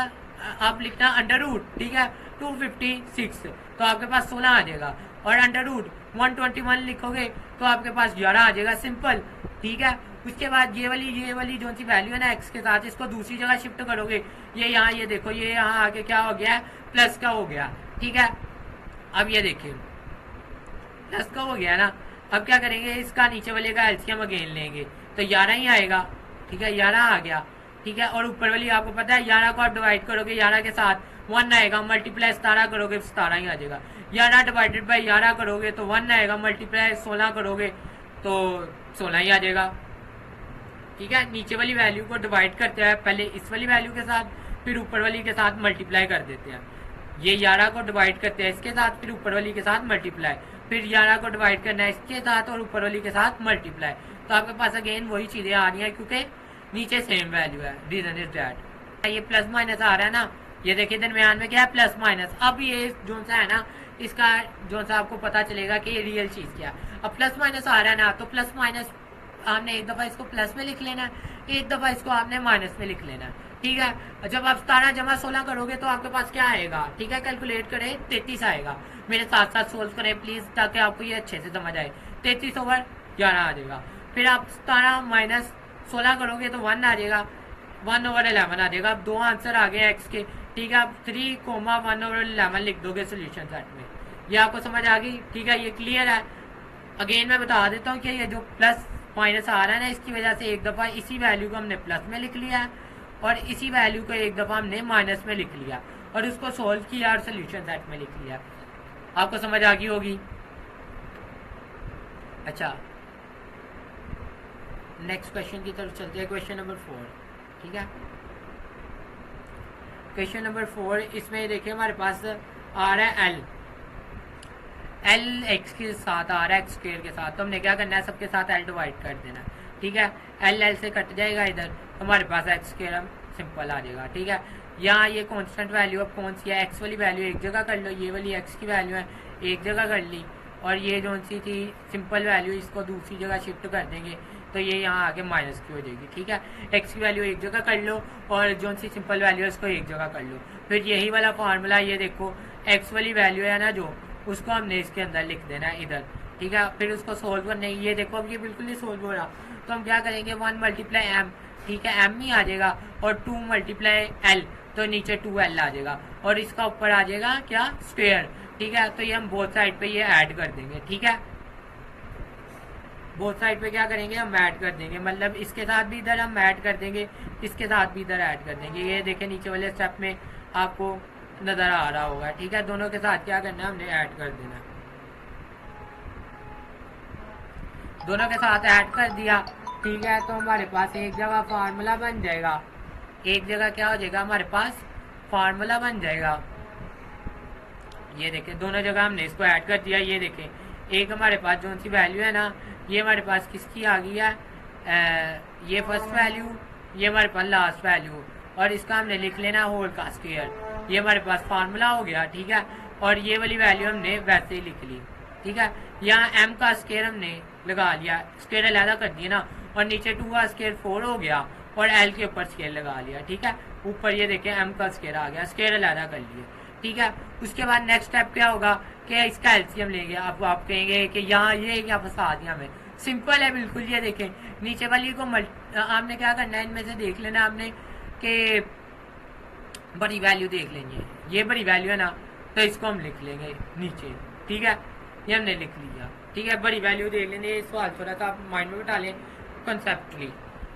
आप लिखना अंडर रूट, ठीक है 256 तो आपके पास 16 आ जाएगा, और अंडर रूट 121 लिखोगे तो आपके पास 11 आ जाएगा, सिंपल। ठीक है, उसके बाद ये वाली जो सी वैल्यू है ना एक्स के साथ, इसको दूसरी जगह शिफ्ट करोगे। ये यहाँ, ये देखो ये यहाँ आके क्या हो गया है प्लस का हो गया। ठीक है, अब ये देखिए प्लस का हो गया ना, अब क्या करेंगे इसका नीचे वाले का एलसीएम अगेन लेंगे तो 11 ही आएगा। ठीक है, 11 आ गया। ठीक है, और ऊपर वाली आपको पता है 11 को आप डिवाइड करोगे 11 के साथ 1 आएगा, मल्टीप्लाई 17 करोगे 17 ही आ जाएगा। 11 डिवाइडेड बाई 11 करोगे तो 1 आएगा, मल्टीप्लाई 16 करोगे तो 16 ही आ जाएगा। ठीक है, नीचे वाली वैल्यू को डिवाइड करते हैं पहले इस वाली वैल्यू के साथ, फिर ऊपर वाली के साथ मल्टीप्लाई कर देते हैं। ये 11 को डिवाइड करते हैं इसके साथ, फिर ऊपर वाली के साथ मल्टीप्लाई, फिर 11 को डिवाइड करना है इसके साथ और ऊपर वाली के साथ मल्टीप्लाई, तो आपके पास अगेन वही चीजें आ रही है क्योंकि नीचे सेम वैल्यू है। रीजन इज दैट ये प्लस माइनस आ रहा है ना, ये देखिए दरमियान में क्या है प्लस माइनस। अब ये जो सा है ना इसका जो सा आपको पता चलेगा कि ये रियल चीज क्या है। अब प्लस माइनस आ रहा है ना, तो प्लस माइनस आपने एक दफा इसको प्लस में लिख लेना है, एक दफा इसको आपने माइनस में लिख लेना है। ठीक है, जब आप 17 जमा 16 करोगे तो आपके पास क्या आएगा। ठीक है, कैलकुलेट करें 33 आएगा। मेरे साथ साथ सोल्व करें प्लीज ताकि आपको ये अच्छे से समझ आए। 33 ओवर 11 आ जाएगा। फिर आप 17 माइनस 16 करोगे तो 1 आ जाएगा, 1 ओवर 11 आ जाएगा। अब दो आंसर आ गए एक्स के। ठीक है, आप 3,1 ओवर 11 लिख दोगे सोल्यूशन सेट में। ये आपको समझ आ गई। ठीक है, ये क्लियर है। अगेन मैं बता देता हूँ कि ये जो प्लस माइनस आ रहा है ना इसकी वजह से एक दफा इसी वैल्यू को हमने प्लस में लिख लिया है और इसी वैल्यू को एक दफा हमने माइनस में लिख लिया और उसको सोल्व किया और सोल्यूशन सेट में लिख लिया। आपको समझ आ गई होगी। अच्छा, नेक्स्ट क्वेश्चन की तरफ चलते हैं। Question number 4। ठीक है, क्वेश्चन नंबर 4 इसमें देखिए हमारे पास आ रहा है एल एक्स के साथ आ रहा है एक्स स्क्वायर के साथ, तो हमने क्या करना है सबके साथ एल डिवाइड कर देना। ठीक है, एल से कट जाएगा इधर, हमारे पास एक्स स्क्वायर हम सिंपल आ जाएगा। ठीक है, यहाँ ये कांस्टेंट वैल्यू अब कौन सी है, एक्स वाली वैल्यू एक जगह कर लो, ये वाली एक्स की वैल्यू है एक जगह कर ली, और ये जो सी थी सिंपल वैल्यू इसको दूसरी जगह शिफ्ट कर देंगे तो ये यहाँ आगे माइनस की हो जाएगी। ठीक है, एक्स की वैल्यू एक जगह कर लो और जो सी सिंपल वैल्यू है उसको एक जगह कर लो। फिर यही वाला फार्मूला ये देखो एक्स वाली वैल्यू है ना जो, उसको हमने इसके अंदर लिख देना है इधर। ठीक है, फिर उसको सोल्व करने, ये देखो अब ये बिल्कुल नहीं सोल्व हो रहा तो हम क्या करेंगे 1 मल्टीप्लाई एम। ठीक है, एम ही आ जाएगा और 2 मल्टीप्लाई एल तो नीचे 2l आ जाएगा और इसका ऊपर आ जाएगा क्या स्क्वायर। ठीक है, तो ये हम बोथ साइड पे ये ऐड कर देंगे। ठीक है, बोथ साइड पे क्या करेंगे हम ऐड कर देंगे, मतलब इसके साथ भी इधर हम ऐड कर देंगे, इसके साथ भी इधर ऐड कर देंगे। ये देखें नीचे वाले स्टेप में आपको नजर आ रहा होगा। ठीक है, दोनों के साथ क्या करना है हमने ऐड कर देना, दोनों के साथ ऐड कर दिया। ठीक है, तो हमारे पास एक जगह फार्मूला बन जाएगा, एक जगह क्या हो जाएगा हमारे पास फार्मूला बन जाएगा। ये देखें दोनों जगह हमने इसको ऐड कर दिया। ये देखें एक हमारे पास जो सी वैल्यू है ना ये हमारे पास किसकी आ गई है, ये फर्स्ट वैल्यू, ये हमारे पास लास्ट वैल्यू, और इसका हमने लिख लेना होल का स्क्वायर। ये हमारे पास फार्मूला हो गया। ठीक है, और ये वाली वैल्यू हमने वैसे ही लिख ली। ठीक है, यहाँ m का स्क्वायर हमने लगा लिया, स्क्वायर अलहदा कर दिया ना, और नीचे 2 का स्क्वायर 4 हो गया और l के ऊपर स्क्वायर लगा लिया। ठीक है, ऊपर ये देखें m का स्क्वायर आ गया, स्क्वायर अलहदा कर लिए। ठीक है। उसके बाद नेक्स्ट स्टेप क्या होगा कि इसका एलसीएम लेंगे। अब आप कहेंगे कि यहाँ ये क्या फंसा दिया हमें। सिंपल है बिल्कुल, ये देखें नीचे वाली को आपने क्या करना है, इनमें से देख लेना आपने कि बड़ी वैल्यू देख लेंगे, ये बड़ी वैल्यू है ना, तो इसको हम लिख लेंगे नीचे, ठीक है। ये हमने लिख लिया, ठीक है। बड़ी वैल्यू देख लेंगे, ये सवाल थोड़ा सा आप माइंड में बिठा लें कंसेप्टली,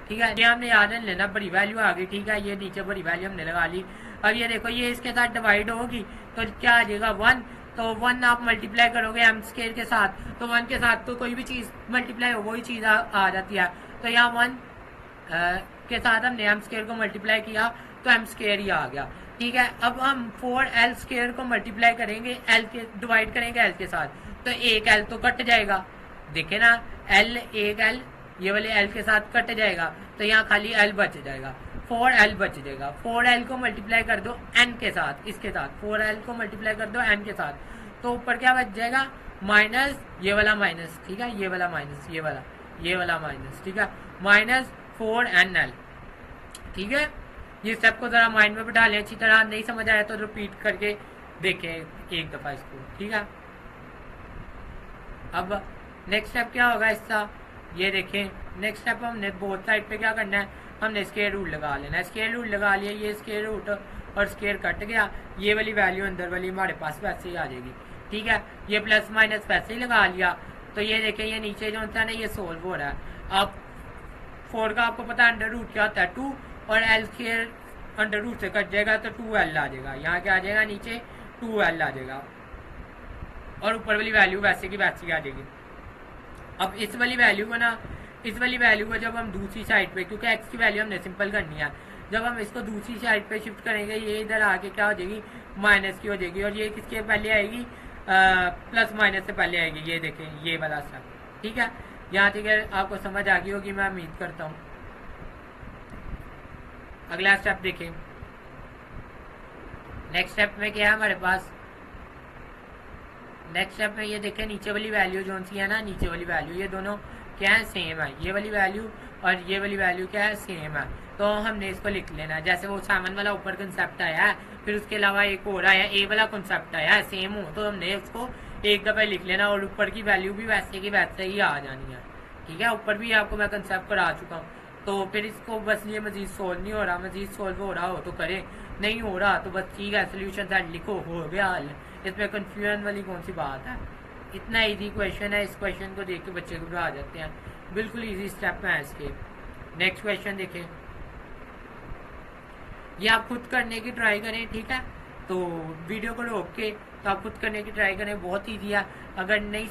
ठीक है। ये हमने याद नहीं लेना, बड़ी वैल्यू आ गई, ठीक है। ये नीचे बड़ी वैल्यू हमने लगा ली। अब ये देखो ये इसके साथ डिवाइड होगी तो क्या आ जाएगा 1, तो 1 आप मल्टीप्लाई करोगे एम स्क्वायर के साथ, तो 1 के साथ तो कोई भी चीज़ मल्टीप्लाई हो वही चीज़ आ जाती है। तो यहाँ 1 के साथ हमने एम स्क्वायर को मल्टीप्लाई किया तो एम स्क्वायर ही आ गया, ठीक है। अब हम 4l स्क्वायर को मल्टीप्लाई करेंगे l के, डिवाइड करेंगे l के साथ, तो एक l तो कट जाएगा, देखे ना l, एक l ये वाले l के साथ कट जाएगा, तो यहाँ खाली l बच जाएगा, 4l बच जाएगा। 4l को मल्टीप्लाई कर दो n के साथ, इसके साथ 4l को मल्टीप्लाई कर दो n के साथ, तो ऊपर क्या बच जाएगा माइनस, ये वाला माइनस, ठीक है, ये वाला माइनस, ये वाला माइनस, ठीक है, माइनस 4nl, ठीक है। ये स्टेप को जरा माइंड में बिठा लें अच्छी तरह, नहीं समझ आया तो रिपीट करके देखें एक दफा इसको, ठीक है। अब नेक्स्ट स्टेप क्या होगा इसका, ये देखें नेक्स्ट स्टेप हमने बोथ साइड पे क्या करना है, हमने स्क्वायर रूट लगा लेना है। स्क्वायर रूट लगा लिया, ये स्क्वायर रूट और स्क्वायर कट गया, ये वाली वैल्यू अंदर वाली हमारे पास वैसे ही आ जाएगी, ठीक है। ये प्लस माइनस वैसे ही लगा लिया, तो ये देखें ये नीचे जो होता है ना ये सोल्व हो रहा है। अब 4 का आपको पता है अंडर रूट क्या होता है 2, और एल स्क्वायर अंडर रूट से कट जाएगा तो 2l आ जाएगा, यहाँ क्या आ जाएगा नीचे 2l आ जाएगा, और ऊपर वाली वैल्यू वैसे की वैसे आ जाएगी। अब इस वाली वैल्यू को ना, इस वाली वैल्यू को जब हम दूसरी साइड पे, क्योंकि x की वैल्यू हमने सिंपल करनी है, जब हम इसको दूसरी साइड पे शिफ्ट करेंगे ये इधर आके क्या हो जाएगी माइनस की हो जाएगी, और ये किसके पहले आएगी प्लस माइनस से पहले आएगी, ये देखें ये वाला स्टेप, ठीक है। यहाँ तक आपको समझ आ गई होगी मैं उम्मीद करता हूँ। अगला स्टेप देखें, नेक्स्ट स्टेप में क्या है हमारे पास, नेक्स्ट स्टेप में ये देखें नीचे वाली वैल्यू जो सी है ना, नीचे वाली वैल्यू ये दोनों क्या है सेम है, ये वाली वैल्यू और ये वाली वैल्यू क्या है सेम है, तो हमने इसको लिख लेना है। जैसे वो 7 वाला ऊपर कंसेप्ट आया है, फिर उसके अलावा एक और आया ए वाला कंसेप्ट आया है सेम हो, तो हमने उसको एक दफा लिख लेना, और ऊपर की वैल्यू भी वैसे की वैसे ही आ जानी है, ठीक है। ऊपर भी आपको मैं कंसेप्ट करा चुका हूँ, तो फिर इसको बस ये मजीद सोल्व नहीं हो रहा, मजीद सोल्व हो रहा हो तो करें, नहीं हो रहा तो बस ठीक है सोल्यूशन सेट लिखो, हो गया हल। इसमें कंफ्यूजन वाली कौन सी बात है, इतना इजी क्वेश्चन है, इस क्वेश्चन को देख के बच्चे को आ जाते हैं, बिल्कुल इजी स्टेप है इसके। नेक्स्ट क्वेश्चन देखें, ये आप खुद करने की ट्राई करें, ठीक है। तो वीडियो को रोक के तो आप खुद करने की ट्राई करें, बहुत ईजी है, अगर नहीं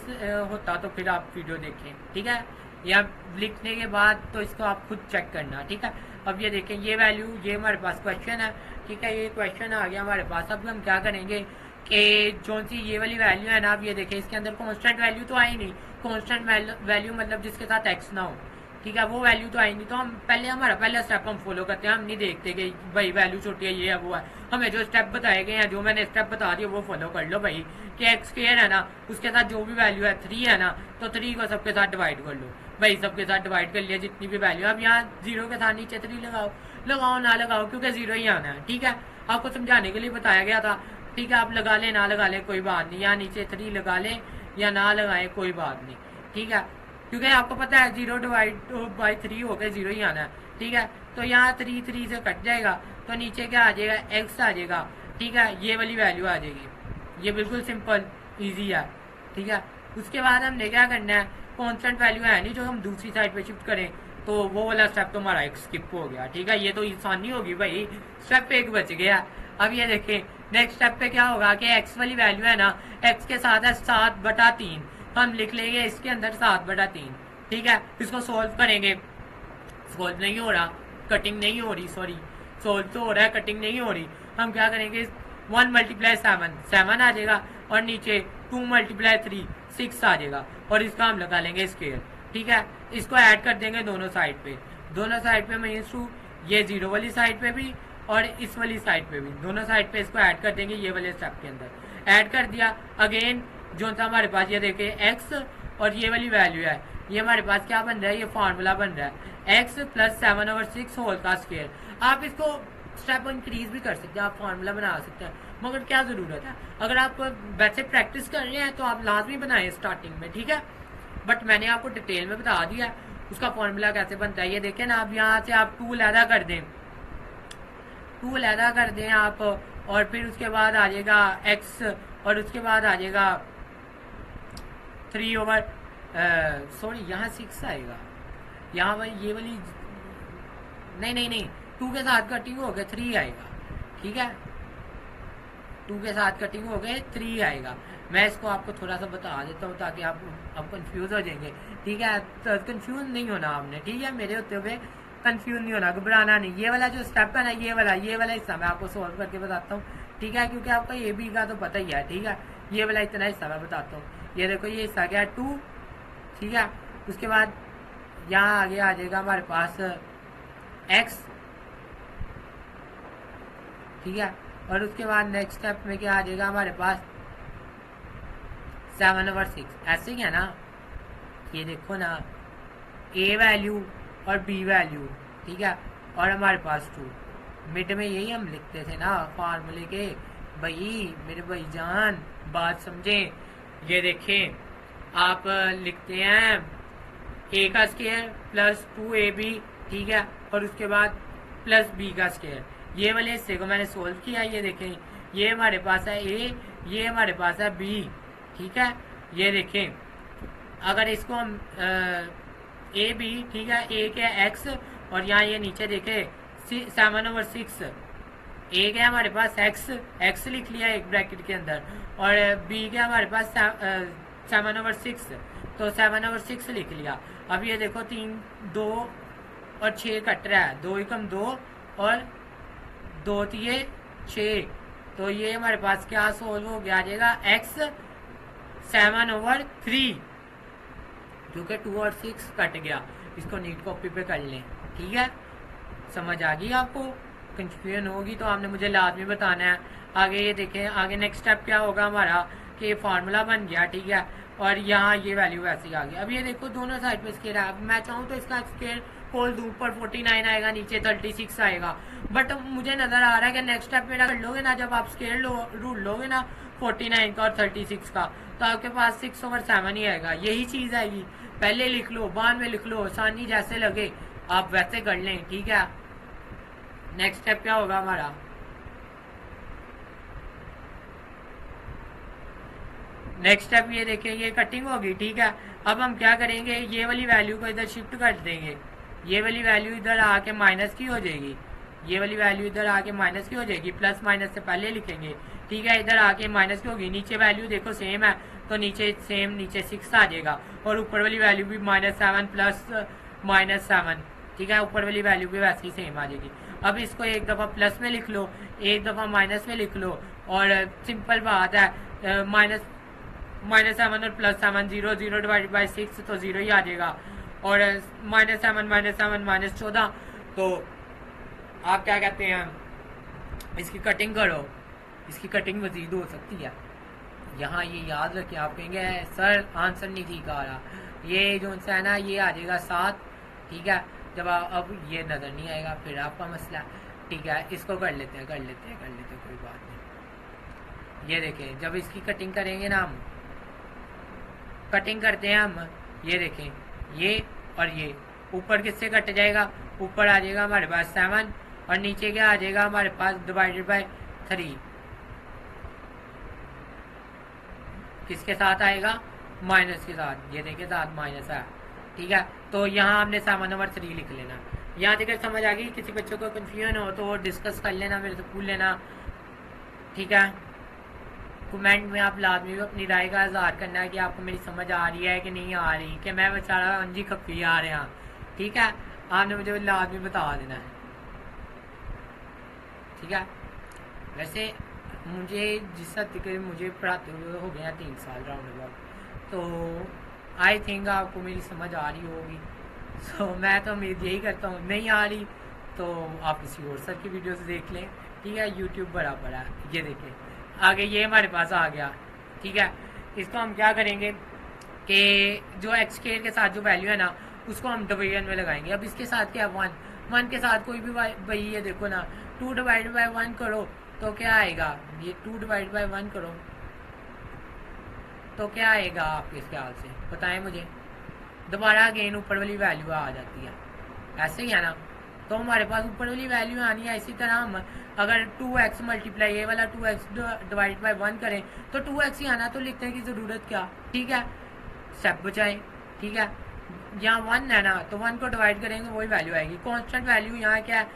होता तो फिर आप वीडियो देखें, ठीक है। या लिखने के बाद तो इसको आप खुद चेक करना, ठीक है। अब ये देखें ये वैल्यू, ये हमारे पास क्वेश्चन है, ठीक है, ये क्वेश्चन आ गया हमारे पास। अब हम क्या करेंगे कि जो सी ये वाली वैल्यू है ना, अब ये देखें इसके अंदर कांस्टेंट वैल्यू तो आई नहीं, कांस्टेंट वैल्यू मतलब जिसके साथ एक्स ना हो, ठीक है, वो वैल्यू तो आई नहीं, तो हम पहले हमारा पहला स्टेप हम फॉलो करते हैं, हम नहीं देखते कि भाई वैल्यू छोटी है ये है वो है, हमें जो स्टेप बताए गए हैं, जो मैंने स्टेप बता दिया वो फॉलो कर लो भाई, कि एक्स स्क्वायर है ना उसके साथ जो भी वैल्यू है 3 है ना, तो 3 को सबके साथ डिवाइड कर लो भाई, सबके साथ डिवाइड कर लिया जितनी भी वैल्यू। अब यहाँ 0 के साथ नीचे 3 लगाओ, लगाओ ना लगाओ क्योंकि 0 ही आना है, ठीक है, आपको समझाने के लिए बताया गया था, ठीक है। आप लगा ले ना लगा ले कोई बात नहीं, यहाँ नीचे 3 लगा ले या ना लगाए कोई बात नहीं, ठीक है, क्योंकि आपको पता है 0 डिवाइड बाई 3 हो गया 0 ही आना है, ठीक है। तो यहाँ 3 से कट जाएगा, तो नीचे क्या आ जाएगा x आ जाएगा, ठीक है, ये वाली वैल्यू आ जाएगी, ये बिल्कुल सिंपल इजी है, ठीक है। उसके बाद हमने क्या करना है, कांस्टेंट वैल्यू है नहीं जो हम दूसरी साइड पे शिफ्ट करें, तो वो वाला स्टेप तो हमारा एक स्किप हो गया, ठीक है, ये तो आसानी होगी भाई, स्टेप 1 बच गया। अब ये देखें नेक्स्ट स्टेप पे क्या होगा कि x वाली वैल्यू है ना, x के साथ है 7/3, हम लिख लेंगे इसके अंदर 7/3, ठीक है। इसको सोल्व करेंगे, सोल्व नहीं हो रहा, कटिंग नहीं हो रही, सॉरी सोल्व तो हो रहा है कटिंग नहीं हो रही, हम क्या करेंगे 1 × 7 आ जाएगा, और नीचे 2 × 3 6 आ जाएगा, और इसका हम लगा लेंगे स्क्वायर, ठीक है। इसको ऐड कर देंगे दोनों साइड पे, दोनों साइड पे -2, ये 0 वाली साइड पे भी और इस वाली साइड पे भी, दोनों साइड पे इसको ऐड कर देंगे, ये वाले स्टेप के अंदर ऐड कर दिया। अगेन जो था हमारे पास ये देखिए x और ये वाली वैल्यू है, ये हमारे पास क्या बन रहा है, ये फार्मूला बन रहा है x + 7/6 होल का स्क्वायर। आप इसको स्टेप इंक्रीज भी कर सकते हैं, आप फार्मूला बना सकते हैं, मगर क्या ज़रूरत है, अगर आप वैसे प्रैक्टिस कर रहे हैं तो आप लाजमी बनाएं स्टार्टिंग में, ठीक है। बट मैंने आपको डिटेल में बता दिया है उसका फॉर्मूला कैसे बनता है। ये देखें ना, अब यहाँ से आप 2 अलहदा कर दें, 2 अलहदा कर दें आप, और फिर उसके बाद आ जाएगा x, और उसके बाद आ जाएगा 3 ओवर सॉरी यहाँ 6 आएगा, यहाँ पर ये वाली नहीं नहीं नहीं 2 के साथ कटिंग हो गए 3 आएगा, ठीक है। 2 के साथ कटिंग हो गए 3 आएगा। मैं इसको आपको थोड़ा सा बता देता हूँ ताकि आप कंफ्यूज हो जाएंगे, ठीक है। तो कंफ्यूज नहीं होना आपने, ठीक है, मेरे होते हुए कंफ्यूज नहीं होना, घबराना नहीं। ये वाला जो स्टेप है ना, ये वाला हिस्सा मैं आपको सोल्व करके बताता हूँ, ठीक है, क्योंकि आपका ए बी का तो पता ही है, ठीक है। ये वाला इतना हिस्सा मैं बताता हूँ। ये देखो ये हिस्सा क्या है 2, ठीक है। उसके बाद यहाँ आगे आ जाएगा हमारे पास x, ठीक है। और उसके बाद नेक्स्ट स्टेप में क्या आ जाएगा हमारे पास 7/6, ऐसे ही है ना। ये देखो ना, a वैल्यू और b वैल्यू, ठीक है, और हमारे पास 2 मिड में, यही हम लिखते थे ना फार्मूले के। भाई मेरे भाई जान बात समझें। ये देखें, आप लिखते हैं a का स्क्वायर प्लस 2ab, ठीक है, और उसके बाद प्लस b का स्क्वायर। ये वाले हिस्से को मैंने सोल्व किया। ये देखें, ये हमारे पास है a, ये हमारे पास है b, ठीक है। ये देखें, अगर इसको हम ए बी, ठीक है, ए के एक्स, और यहाँ ये नीचे देखे 7/6, ए के हमारे पास एक्स लिख लिया एक ब्रैकेट के अंदर, और बी के हमारे पास 7/6, तो 7/6 लिख लिया। अब ये देखो 3, 2 और 6 कट रहा है, 2 एकम 2 और 2 3 6, तो ये हमारे पास क्या सोल्व हो गया, आ जाएगा x 7/3, क्योंकि 2 और 6 कट गया। इसको नीट कॉपी पे कर लें, ठीक है। समझ आ गई आपको? कंफ्यूजन होगी तो आपने मुझे लाजमी बताना है। आगे ये देखें, आगे नेक्स्ट स्टेप क्या होगा हमारा कि ये फार्मूला बन गया, ठीक है, और यहाँ ये वैल्यू वैसे ही आ गई। अब ये देखो दोनों साइड पे स्केयर है। मैं चाहूँ तो इसका स्केयर खोल दूँ, ऊपर 49 आएगा, नीचे 36 आएगा, बट मुझे नजर आ रहा है कि नेक्स्ट स्टेप मेरा कर लोगे ना, जब आप स्केयर रूल लोगे ना 49 का और 36 का, तो आपके पास 6/7 ही आएगा। यही चीज आएगी, पहले लिख लो बाद में लिख लो, आसानी जैसे लगे आप वैसे कर लें, ठीक है। नेक्स्ट स्टेप क्या होगा हमारा, नेक्स्ट स्टेप ये देखिए, ये कटिंग होगी, ठीक है। अब हम क्या करेंगे, ये वाली वैल्यू को इधर शिफ्ट कर देंगे, ये वाली वैल्यू इधर आके माइनस की हो जाएगी, ये वाली वैल्यू इधर आके माइनस की हो जाएगी, प्लस माइनस से पहले लिखेंगे, ठीक है। इधर आके माइनस की होगी, नीचे वैल्यू देखो सेम है, तो नीचे सेम, नीचे 6 आ जाएगा, और ऊपर वाली वैल्यू भी -7 प्लस -7, ठीक है, ऊपर वाली वैल्यू भी वैसे ही सेम आ जाएगी। अब इसको एक दफ़ा प्लस में लिख लो, एक दफ़ा माइनस में लिख लो, और सिंपल बात है, -7 और +7 0 0 डिवाइडेड बाई 6, तो 0 ही आ जाएगा, और -7 -14, तो आप क्या कहते हैं, इसकी कटिंग करो, इसकी कटिंग मजीद हो सकती है। यहाँ ये याद रखें, आप कहेंगे सर आंसर नहीं ठीक आ रहा, ये जो है ना ये आ जाएगा 7, ठीक है। जब अब ये नज़र नहीं आएगा फिर आपका मसला, ठीक है। इसको कर लेते हैं कोई बात नहीं। ये देखें, जब इसकी कटिंग करेंगे ना हम, कटिंग करते हैं हम, ये देखें, ये और ये ऊपर किससे कट जाएगा, ऊपर आ जाएगा हमारे पास 7, और नीचे क्या आ जाएगा हमारे पास डिवाइडेड बाय 3, किसके साथ आएगा, माइनस के साथ। ये देखिए साथ माइनस है, ठीक है। तो यहाँ हमने 7/3 लिख लेना। यहाँ तक समझ आ गई? किसी बच्चों को कंफ्यूजन हो तो डिस्कस कर लेना, मेरे से पूछ लेना, ठीक है। कमेंट में आप लाजमी अपनी राय का इजहार करना है कि आपको मेरी समझ आ रही है कि नहीं आ रही, कि मैं बेचारा अंजी खपी आ रहे हैं, ठीक है। आपने मुझे लाजमी बता देना है, ठीक है। वैसे मुझे जिस हद तक मुझे पढ़ाते हुए हो गया 3 साल राउंड अबाउट, तो आई थिंक आपको मेरी समझ आ रही होगी। सो मैं तो उम्मीद यही करता हूँ, नहीं आ रही तो आप किसी और सर की वीडियो से देख लें, ठीक है। यूट्यूब बड़ा है। ये देखें आगे ये हमारे पास आ गया, ठीक है। इसको हम क्या करेंगे कि जो एक्स स्क्वायर के साथ जो वैल्यू है ना, उसको हम डिवीजन में लगाएंगे। अब इसके साथ क्या 1 के साथ कोई भी वही है, देखो ना 2 डिवाइडेड बाय 1 करो तो क्या आएगा, ये 2 डिवाइड बाई 1 करो तो क्या आएगा आपके ख्याल से, बताएं मुझे। दोबारा अगेन ऊपर वाली वैल्यू आ जाती है, ऐसे ही है ना। तो हमारे पास ऊपर वाली वैल्यू आनी है। इसी तरह हम अगर 2x मल्टीप्लाई ये वाला 2x डिवाइड बाई 1 करें तो 2x ही आना, तो लिखने की ज़रूरत क्या, ठीक है, स्टेप बचाएं, ठीक है। यहाँ 1 है ना, तो 1 को डिवाइड करेंगे वही वैल्यू आएगी। कांस्टेंट वैल्यू यहाँ क्या है,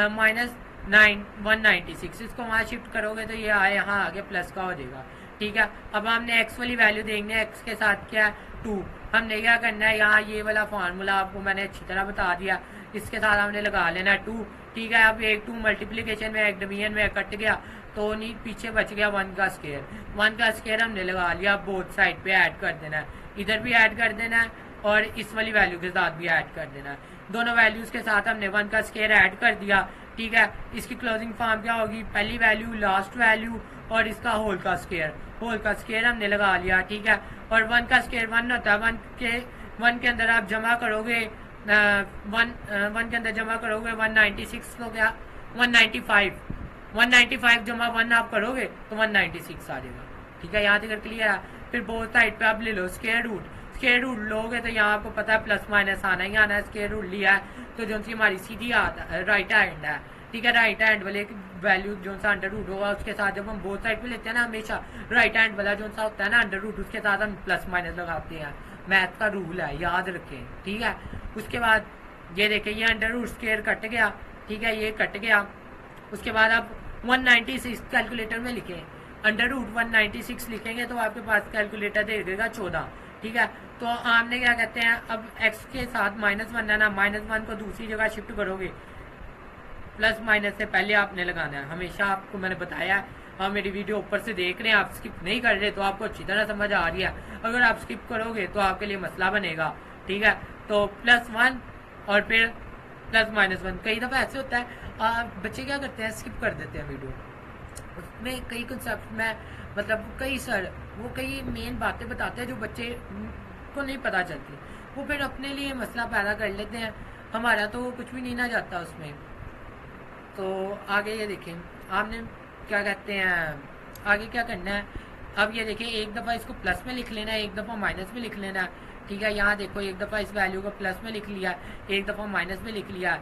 -196। इसको वहाँ शिफ्ट करोगे तो ये यहाँ आगे प्लस का हो जाएगा, ठीक है। अब हमने x वाली वैल्यू देखनी है, x के साथ क्या है 2। हमने क्या करना है, यहाँ ये वाला फार्मूला आपको मैंने अच्छी तरह बता दिया, इसके साथ हमने लगा लेना 2, ठीक है। अब एक 2 मल्टीप्लिकेशन में एक डिवीजन में कट गया तो नहीं, पीछे बच गया 1 का स्क्वायर। 1 का स्क्वायर हमने लगा लिया, बोथ साइड पे ऐड कर देना है, इधर भी ऐड कर देना है और इस वाली वैल्यू के साथ भी ऐड कर देना है। दोनों वैल्यूज के साथ हमने 1 का स्क्वायर ऐड कर दिया, ठीक है। इसकी क्लोजिंग फॉर्म क्या होगी, पहली वैल्यू लास्ट वैल्यू और इसका होल का स्क्वायर। होल का स्क्वायर हमने लगा लिया, ठीक है। और 1 का स्क्वायर 1 होता है, 1 के अंदर आप जमा करोगे 1 के अंदर जमा करोगे 196 को, क्या 195 जमा 1 आप करोगे तो 196 आ जाएगा, ठीक है। यहाँ तक क्लियर है। फिर बोथ साइड पे आप ले लो स्क्वायर रूट। स्क्वायर रूट लोगे तो यहाँ आपको पता है प्लस माइनस आना ही आना है। स्क्वायर रूट लिया है तो जो सी हमारी सीधी राइट हैंड है, ठीक है। राइट हैंड वाले वैल्यू जो सा अंडर रूट होगा उसके साथ जब हम बोथ साइड पे लेते हैं ना, हमेशा राइट हैंड वाला जो सा होता है ना अंडर रूट, उसके साथ हम प्लस माइनस लगाते हैं। मैथ का रूल है, याद रखें, ठीक है। उसके बाद ये देखें, ये अंडर रूट स्क्वायर कट गया, ठीक है, ये कट गया। उसके बाद आप 196 कैलकुलेटर में लिखें, अंडर रूट 196 लिखेंगे तो आपके पास कैलकुलेटर दे देगा 14, ठीक है। तो आपने क्या कहते हैं, अब x के साथ -1 है ना, -1 को दूसरी जगह शिफ्ट करोगे, प्लस माइनस से पहले आपने लगाना है। हमेशा आपको मैंने बताया है, आप मेरी वीडियो ऊपर से देख रहे हैं, आप स्किप नहीं कर रहे तो आपको अच्छी तरह समझ आ रही है। अगर आप स्किप करोगे तो आपके लिए मसला बनेगा, ठीक है। तो +1 और फिर +-1। कई दफ़ा ऐसे होता है बच्चे क्या करते हैं, स्किप कर देते हैं वीडियो, उसमें कई कंसेप्ट में मतलब कई सर वो कई मेन बातें बताते हैं जो बच्चे को नहीं पता चलती, वो फिर अपने लिए मसला पैदा कर लेते हैं। हमारा तो कुछ भी नहीं ना जाता उसमें। तो आगे ये देखें, आपने क्या कहते हैं आगे क्या करना है। अब ये देखें, एक दफ़ा इसको प्लस में लिख लेना है, एक दफ़ा माइनस में लिख लेना है, ठीक है। यहाँ देखो, एक दफ़ा इस वैल्यू को प्लस में लिख लिया, एक दफ़ा माइनस में लिख लिया।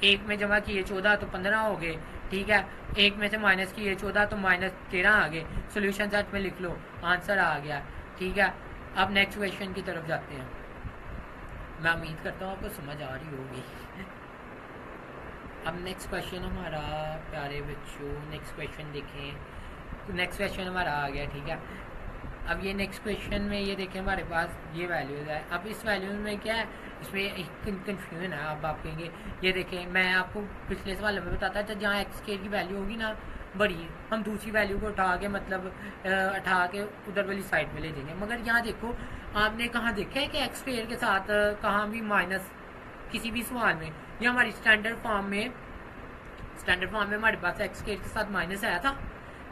एक में जमा किए 14 तो 15 हो गए, ठीक है। एक में से माइनस किए 14 तो -13 आ गए। सोल्यूशन सेट में लिख लो, आंसर आ गया, ठीक है। अब नेक्स्ट क्वेश्चन की तरफ जाते हैं। मैं उम्मीद करता हूँ आपको समझ आ रही होगी। अब नेक्स्ट क्वेश्चन हमारा, प्यारे बच्चों, नेक्स्ट क्वेश्चन देखें। नेक्स्ट क्वेश्चन हमारा आ गया, ठीक है। अब ये नेक्स्ट क्वेश्चन में ये देखें, हमारे पास ये वैल्यूज है। अब इस वैल्यूज में क्या है, इसमें एक कन्फ्यूजन है। अब आप कहेंगे, ये देखें, मैं आपको पिछले सवाल में बताता था, जहाँ एक्स स्क्वायर की वैल्यू होगी ना बड़ी, हम दूसरी वैल्यू को उठा के मतलब उठा के उधर वाली साइड में ले जाएंगे। मगर यहाँ देखो, आपने कहाँ देखा है कि एक्स स्क्वायर के साथ कहाँ भी माइनस किसी भी सवाल में, या हमारी स्टैंडर्ड फॉर्म में हमारे पास एक्स स्क्वायर के साथ माइनस आया था,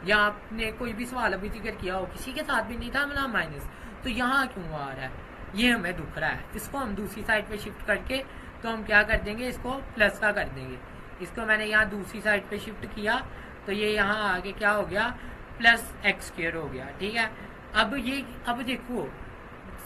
या आपने कोई भी सवाल अभी जिक्र किया हो किसी के साथ भी नहीं था मतलब माइनस, तो यहाँ क्यों आ रहा है, ये हमें दुख रहा है। इसको हम दूसरी साइड पे शिफ्ट करके तो हम क्या कर देंगे, इसको प्लस का कर देंगे। इसको मैंने यहाँ दूसरी साइड पे शिफ्ट किया तो ये यहाँ आगे क्या हो गया, +x² हो गया, ठीक है। अब देखो,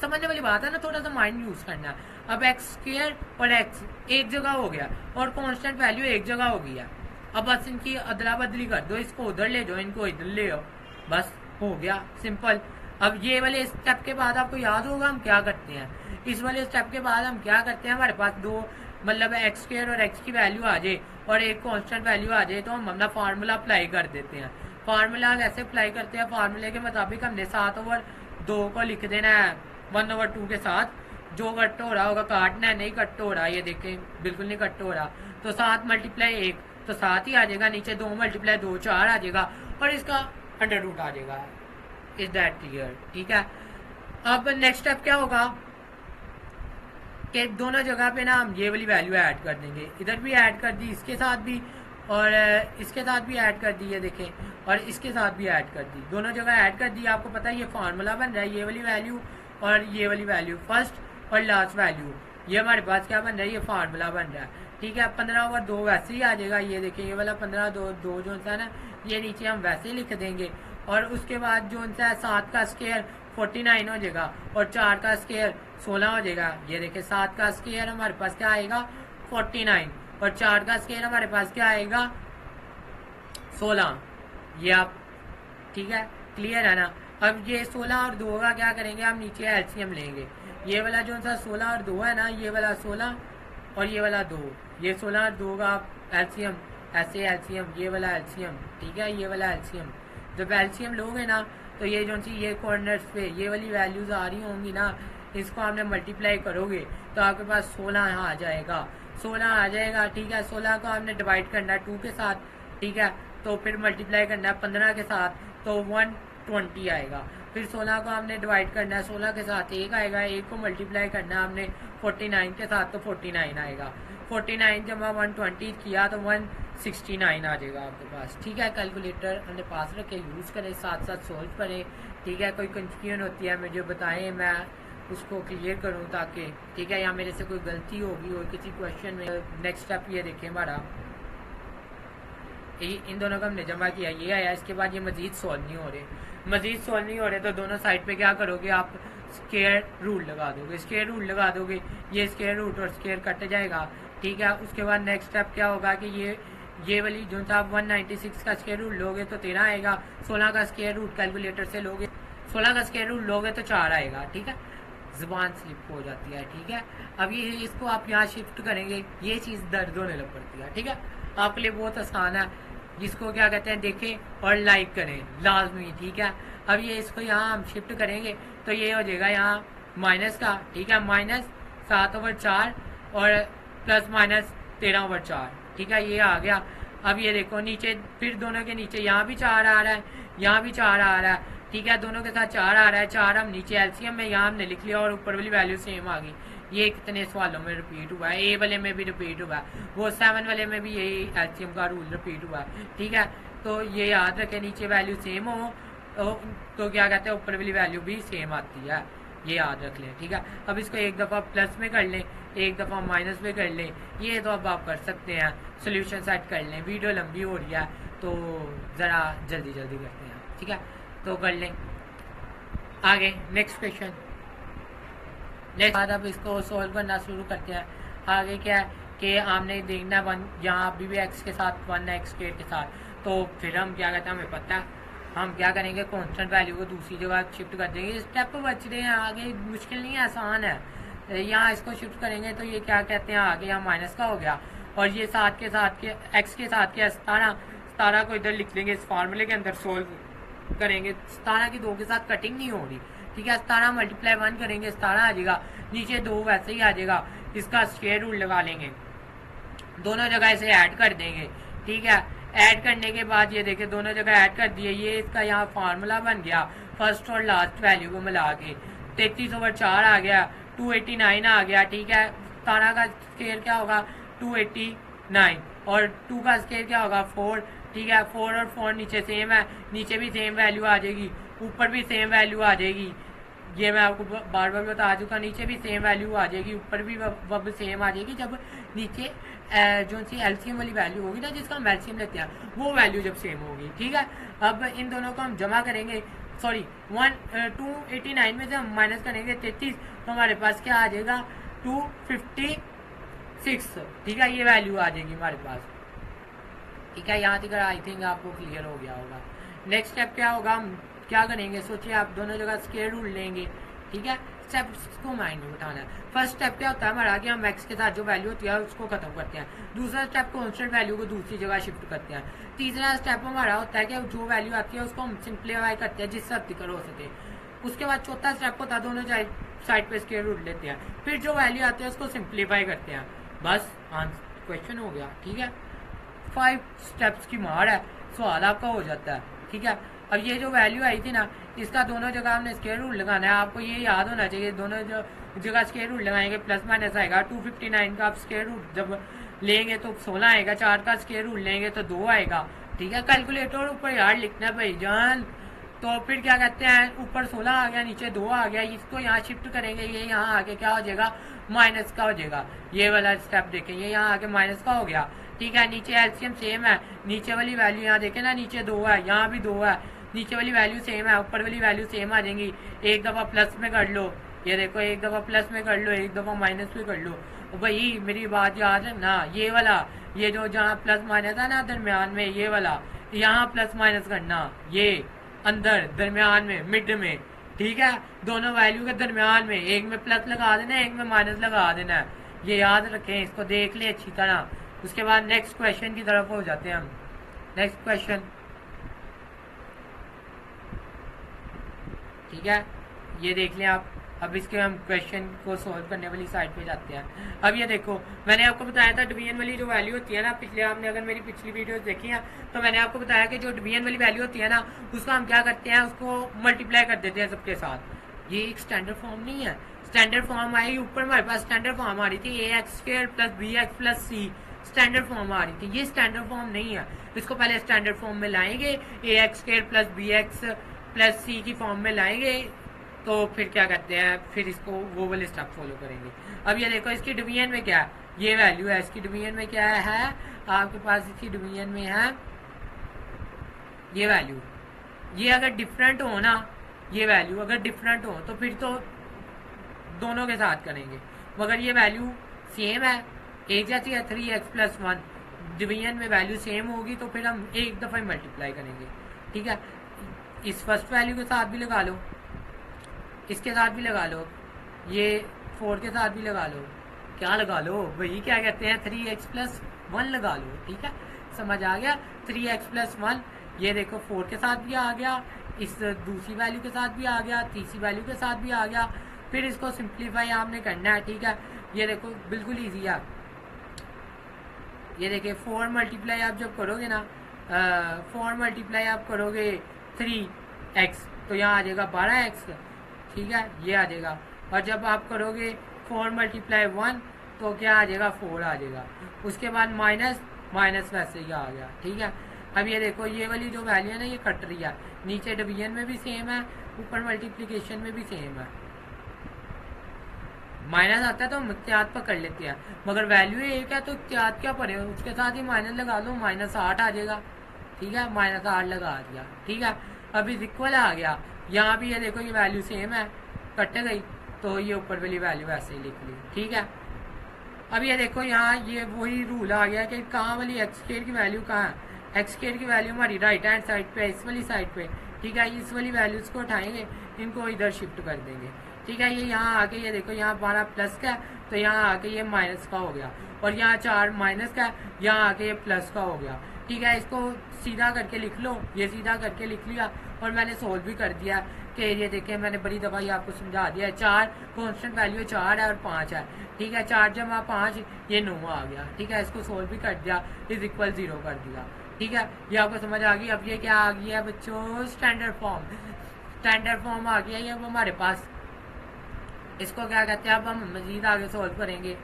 समझने वाली बात है ना, थोड़ा सा माइंड यूज करना है। अब x² और x एक जगह हो गया और कांस्टेंट वैल्यू एक जगह हो गया। अब बस इनकी अदला बदली कर दो, इसको उधर ले जाओ, इनको इधर ले आओ, बस हो गया, सिंपल। अब ये वाले स्टेप के बाद आपको याद होगा हम क्या करते हैं। इस वाले स्टेप के बाद हम क्या करते हैं, हमारे पास दो मतलब x² और x की वैल्यू आ जाए और एक कांस्टेंट वैल्यू आ जाए तो हम अपना फार्मूला अप्लाई कर देते हैं। फार्मूला कैसे अप्लाई करते हैं, फार्मूले के मुताबिक हमने 7/2 को लिख देना है 1/2 के साथ। जो कट हो रहा होगा काटना है, नहीं कट हो रहा, ये देखें बिल्कुल नहीं कट हो रहा, तो 7 × 1 तो 7 ही आ जाएगा, नीचे 2 × 2 4 आ जाएगा और इसका अंडर रूट आ जाएगा। इज दैट क्लियर, ठीक है। अब नेक्स्ट स्टेप क्या होगा कि दोनों जगह पे ना हम ये वाली वैल्यू ऐड कर देंगे, इधर भी ऐड कर दी, इसके साथ भी और इसके साथ भी ऐड कर दी, ये देखें, और इसके साथ भी ऐड कर दी, दोनों जगह ऐड कर दी। आपको पता है ये फार्मूला बन रहा है, ये वाली वैल्यू और ये वाली वैल्यू, फर्स्ट और लास्ट वैल्यू, ये हमारे पास क्या बन रहा है, ये फार्मूला बन रहा है, ठीक है। 15/2 वैसे ही आ जाएगा, ये देखें, ये वाला 15/2 जो है ना ये नीचे हम वैसे लिख देंगे। और उसके बाद जो उनसे 7 का स्केयर 49 हो जाएगा और 4 का स्केयर 16 हो जाएगा। ये देखिए 7 का स्केयर हमारे पास क्या आएगा 49 और 4 का स्केयर हमारे पास क्या आएगा 16। ये आप ठीक है, क्लियर है ना। अब ये 16 और 2 का क्या करेंगे, हम नीचे एलसीएम लेंगे। ये वाला जो सा 16 और 2 है ना, ये वाला 16 और ये वाला 2, ये 16 और 2 का एलसीएम, ऐसे एलसीएम, ये वाला एलसीएम, ठीक है, ये वाला एलसीएम। जब एलसीएम लोगे ना तो ये जो सी ये कॉर्नर्स पे ये वाली वैल्यूज आ रही होंगी ना, इसको आपने मल्टीप्लाई करोगे तो आपके पास 16 यहाँ आ जाएगा, 16 आ जाएगा। ठीक है, 16 को आपने डिवाइड करना है 2 के साथ, ठीक है, तो फिर मल्टीप्लाई करना है 15 के साथ तो 120 आएगा। फिर 16 को आपने डिवाइड करना है 16 के साथ 1 आएगा, 1 को मल्टीप्लाई करना है आपने 49 के साथ तो 49 आएगा। 49 जब 120 किया तो 169 आ जाएगा आपके पास। ठीक है, कैलकुलेटर अपने पास रखे, यूज़ करें, साथ साथ सोल्व करें। ठीक है, कोई कंफ्यूजन होती है मुझे बताएं, मैं उसको क्लियर करूं ताकि, ठीक है, या मेरे से कोई गलती होगी और किसी क्वेश्चन में। नेक्स्ट स्टेप ये देखें हमारा, इन दोनों का हमने जमा किया, ये आया। इसके बाद ये मजीद सॉल्व नहीं हो रहे, मजीद सॉल्व नहीं हो रहे तो दोनों साइड पे क्या करोगे आप, स्क्वायर रूल लगा दोगे। स्क्वायर रूल लगा दोगे, ये स्क्वायर रूट और स्क्वायर कट जाएगा। ठीक है, उसके बाद नेक्स्ट स्टेप क्या होगा कि ये वाली जो था 196 का स्क्वायर रूट लोगे तो 13 आएगा। 16 का स्क्वायर रूट कैलकुलेटर से लोगे, 16 का स्क्वायर रूट लोगे तो 4 आएगा। ठीक है, जुबान स्लिप हो जाती है। ठीक है, अब ये इसको आप यहाँ शिफ्ट करेंगे, ये चीज़ दर्द होने लग पड़ती है। ठीक है, आपके लिए बहुत आसान है, जिसको क्या कहते हैं देखें और लाइक करें लाजमी। ठीक है, अब ये इसको यहाँ हम शिफ्ट करेंगे तो ये हो जाएगा यहाँ माइनस का, ठीक है, -7/4 और +-13/4। ठीक है, ये आ गया। अब ये देखो नीचे, फिर दोनों के नीचे यहाँ भी 4 आ रहा है, यहाँ भी 4 आ रहा है। ठीक है, दोनों के साथ 4 आ रहा है, 4 हम नीचे एलसीएम में यहाँ हमने लिख लिया और ऊपर वाली वैल्यू सेम आ गई। ये कितने सवालों में रिपीट हुआ है, ए वाले में भी रिपीट हुआ है, वो 7 वाले में भी यही एलसीएम का रूल रिपीट हुआ है। ठीक है, तो ये याद रखें, नीचे वैल्यू सेम हो तो क्या कहते हैं ऊपर वाली वैल्यू भी सेम आती है, ये याद रख लें। ठीक है, अब इसको एक दफ़ा प्लस में कर लें, एक दफ़ा माइनस में कर लें, ये तो अब आप कर सकते हैं। सोल्यूशन सेट कर लें, वीडियो लंबी हो रही है तो ज़रा जल्दी जल्दी करते हैं। ठीक है, तो कर लें आगे। नेक्स्ट क्वेश्चन, नेक्स्ट बाद अब इसको सॉल्व करना शुरू करते हैं। आगे क्या है कि आपने देखना यहाँ अभी भी एक्स के साथ 1x के साथ, तो फिर हम क्या कहते हैं, हमें पता है हम क्या करेंगे, कांस्टेंट वैल्यू को दूसरी जगह शिफ्ट कर देंगे। स्टेप बच रहे हैं, आगे मुश्किल नहीं है, आसान है। यहाँ इसको शिफ्ट करेंगे तो ये क्या कहते हैं, आगे यहाँ माइनस का हो गया और ये 7 के साथ के एक्स के साथ के 17 को इधर लिख लेंगे, इस फार्मूले के अंदर सोल्व करेंगे। 17 की 2 के साथ कटिंग नहीं हो रही। ठीक है, 17 × 1 करेंगे 17 आ जाएगा, नीचे 2 वैसे ही आ जाएगा। इसका स्क्वायर रूट लगा लेंगे, दोनों जगह इसे ऐड कर देंगे। ठीक है, ऐड करने के बाद ये देखिए दोनों जगह ऐड कर दिए, ये इसका यहाँ फार्मूला बन गया फर्स्ट और लास्ट वैल्यू को मिला के 33/4 आ गया, 289 आ गया। ठीक है, 17 का स्केयर क्या होगा 289 और 2 का स्केयर क्या होगा 4। ठीक है, 4 और 4 नीचे सेम है, नीचे भी सेम वैल्यू आ जाएगी, ऊपर भी सेम वैल्यू आ जाएगी। ये मैं आपको बार बार बता चुका, नीचे भी सेम वैल्यू आ जाएगी, ऊपर भी वब सेम आ जाएगी जब नीचे जो सी एलसीएम वाली वैल्यू होगी ना, जिसका हम एलसीएम लेते हैं, वो वैल्यू जब सेम होगी। ठीक है, अब इन दोनों को हम जमा करेंगे, सॉरी 289 में से हम माइनस करेंगे 33 तो हमारे पास क्या आ जाएगा 256। ठीक है, ये वैल्यू आ जाएगी हमारे पास। ठीक है, यहाँ तक आई थिंक आपको क्लियर हो गया होगा। नेक्स्ट स्टेप क्या होगा, हम क्या करेंगे, सोचिए आप दोनों जगह स्क्वायर रूट लेंगे। ठीक है, स्टेप्स को माइंड में बिठाना है। फर्स्ट स्टेप क्या होता है हमारा कि हम एक्स के साथ जो वैल्यू होती है उसको खत्म करते हैं। दूसरा स्टेप कांस्टेंट वैल्यू को दूसरी जगह शिफ्ट करते हैं। तीसरा स्टेप हमारा होता है कि जो वैल्यू आती है उसको हम सिंप्लीफाई करते हैं जिससे अधिकतर हो सके। उसके बाद चौथा स्टेप होता है दोनों साइड पे स्क्वायर रूट लेते हैं, फिर जो वैल्यू आती है उसको सिंप्लीफाई करते हैं। बस क्वेश्चन हो गया। ठीक है, 5 स्टेप्स की मार है, सवाल आपका हो जाता है। ठीक है, अब ये जो वैल्यू आई थी ना, इसका दोनों जगह हमने स्क्वायर रूट लगाना है। आपको ये याद होना चाहिए, दोनों जगह स्क्वायर रूट लगाएंगे प्लस माइनस आएगा। 259 का आप स्क्वायर रूट जब लेंगे तो 16 आएगा, 4 का स्क्वायर रूट लेंगे तो 2 आएगा। ठीक है, कैलकुलेटर ऊपर यार लिखना है भाई जान। तो फिर क्या कहते हैं, ऊपर 16 आ गया, नीचे 2 आ गया, इसको यहाँ शिफ्ट करेंगे, ये यहाँ आके क्या हो जाएगा माइनस का हो जाएगा। ये वाला स्टेप देखें, ये यहाँ आके माइनस का हो गया। ठीक है। नीचे एलसीएम सेम है, नीचे वाली वैल्यू यहाँ देखे ना, नीचे 2 है, यहाँ भी 2 है, नीचे वाली वैल्यू सेम है, ऊपर वाली वैल्यू सेम आ जाएंगी। एक दफ़ा प्लस में कर लो, ये देखो एक दफ़ा प्लस में कर लो, एक दफ़ा माइनस में कर लो। भाई मेरी बात याद है ना, ये वाला, ये जो जहाँ प्लस माइनस है ना दरमियान में, ये वाला यहाँ प्लस माइनस करना, ये अंदर दरमियान में मिड में, ठीक है, दोनों वैल्यू के दरमियान में, एक में प्लस लगा देना है, एक में माइनस लगा देना है। ये याद रखें, इसको देख लें अच्छी तरह। उसके बाद नेक्स्ट क्वेश्चन की तरफ हो जाते हैं हम। नेक्स्ट क्वेश्चन, ठीक है, ये देख लें आप। अब इसके हम क्वेश्चन को सॉल्व करने वाली साइड पे जाते हैं। अब ये देखो, मैंने आपको बताया था डिवीजन वाली जो वैल्यू होती है ना, पिछले आपने अगर मेरी पिछली वीडियोस देखी हैं तो मैंने आपको बताया कि जो डिवीजन वाली वैल्यू होती है ना, उसको हम क्या करते हैं, उसको मल्टीप्लाई कर देते हैं सबके साथ। ये एक स्टैंडर्ड फॉर्म नहीं है। स्टैंडर्ड फॉर्म आई, ऊपर हमारे पास स्टैंडर्ड फॉर्म आ रही थी ax² + bx + c, standard form आ रही थी। ये स्टैंडर्ड फॉर्म नहीं है, इसको पहले स्टैंडर्ड फॉर्म में लाएंगे, ax² + bx + c की फॉर्म में लाएंगे, तो फिर क्या करते हैं, फिर इसको वो वाले स्टेप फॉलो करेंगे। अब ये देखो, इसकी डिवीजन में क्या है, ये वैल्यू है, इसकी डिवीजन में क्या है आपके पास, इसकी डिवीजन में है ये वैल्यू। ये अगर डिफरेंट हो ना, ये वैल्यू अगर डिफरेंट हो तो फिर तो दोनों के साथ करेंगे, मगर ये वैल्यू सेम है, एक जैसी है 3x + 1, डिवीजन में वैल्यू सेम होगी तो फिर हम एक दफ़ा मल्टीप्लाई करेंगे। ठीक है, इस फर्स्ट वैल्यू के साथ भी लगा लो, इसके साथ भी लगा लो, ये 4 के साथ भी लगा लो, क्या लगा लो वही क्या कहते हैं 3x + 1 लगा लो। ठीक है, समझ आ गया, 3x + 1, ये देखो 4 के साथ भी आ गया, इस दूसरी वैल्यू के साथ भी आ गया, तीसरी वैल्यू के साथ भी आ गया। फिर इसको सिंप्लीफाई आपने करना है। ठीक है, ये देखो बिल्कुल ईजी है। ये देखिए 4 मल्टीप्लाई आप जब करोगे ना, 4 मल्टीप्लाई आप करोगे 3x तो यहाँ आ जाएगा 12x। ठीक है, ये आ जाएगा। और जब आप करोगे 4 × 1 तो क्या आ जाएगा, 4 आ जाएगा। उसके बाद माइनस माइनस वैसे ही आ गया। ठीक है, अब ये देखो, ये वाली जो वैल्यू है ना, ये कट रही है, नीचे डिवीजन में भी सेम है, ऊपर मल्टीप्लिकेशन में भी सेम है। माइनस आता है तो हम इत्याद पकड़ लेते हैं, मगर वैल्यू एक है तो इत्याद क्या पड़े, उसके साथ ही माइनस लगा लो, -8 आ जाएगा। ठीक है, -8 लगा दिया। ठीक है, अभी इक्वल आ गया, यहाँ भी ये देखो ये वैल्यू सेम है, कट गई तो ये ऊपर वाली वैल्यू ऐसे ही लिख ली। ठीक है, अब ये देखो यहाँ ये वही रूल आ गया कि कहाँ वाली x² की वैल्यू कहाँ है, x² की वैल्यू हमारी राइट हैंड साइड पे, इस वाली साइड पे। ठीक है, इस वाली वैल्यूज को उठाएंगे, इनको इधर शिफ्ट कर देंगे। ठीक है, ये यहाँ आके ये देखो, यहाँ 12 प्लस का तो यहाँ आके ये माइनस का हो गया, और यहाँ 4 माइनस का, यहाँ आके ये प्लस का हो गया। ठीक है, इसको सीधा करके लिख लो, ये सीधा करके लिख लिया, और मैंने सोल्व भी कर दिया कि ये देखें, मैंने बड़ी दफ़ा ये आपको समझा दिया है। 4 कॉन्स्टेंट वैल्यू 4 है और 5 है। ठीक है, 4 × 5 ये 9 आ गया। ठीक है, इसको सोल्व भी कर दिया, = 0 कर दिया। ठीक है, ये आपको समझ आ गई। अब ये क्या आ गया बच्चों, स्टैंडर्ड फॉर्म। स्टैंडर्ड फॉर्म आ गया ये हमारे पास। इसको क्या कहते हैं, अब हम मजीद आगे सोल्व करेंगे।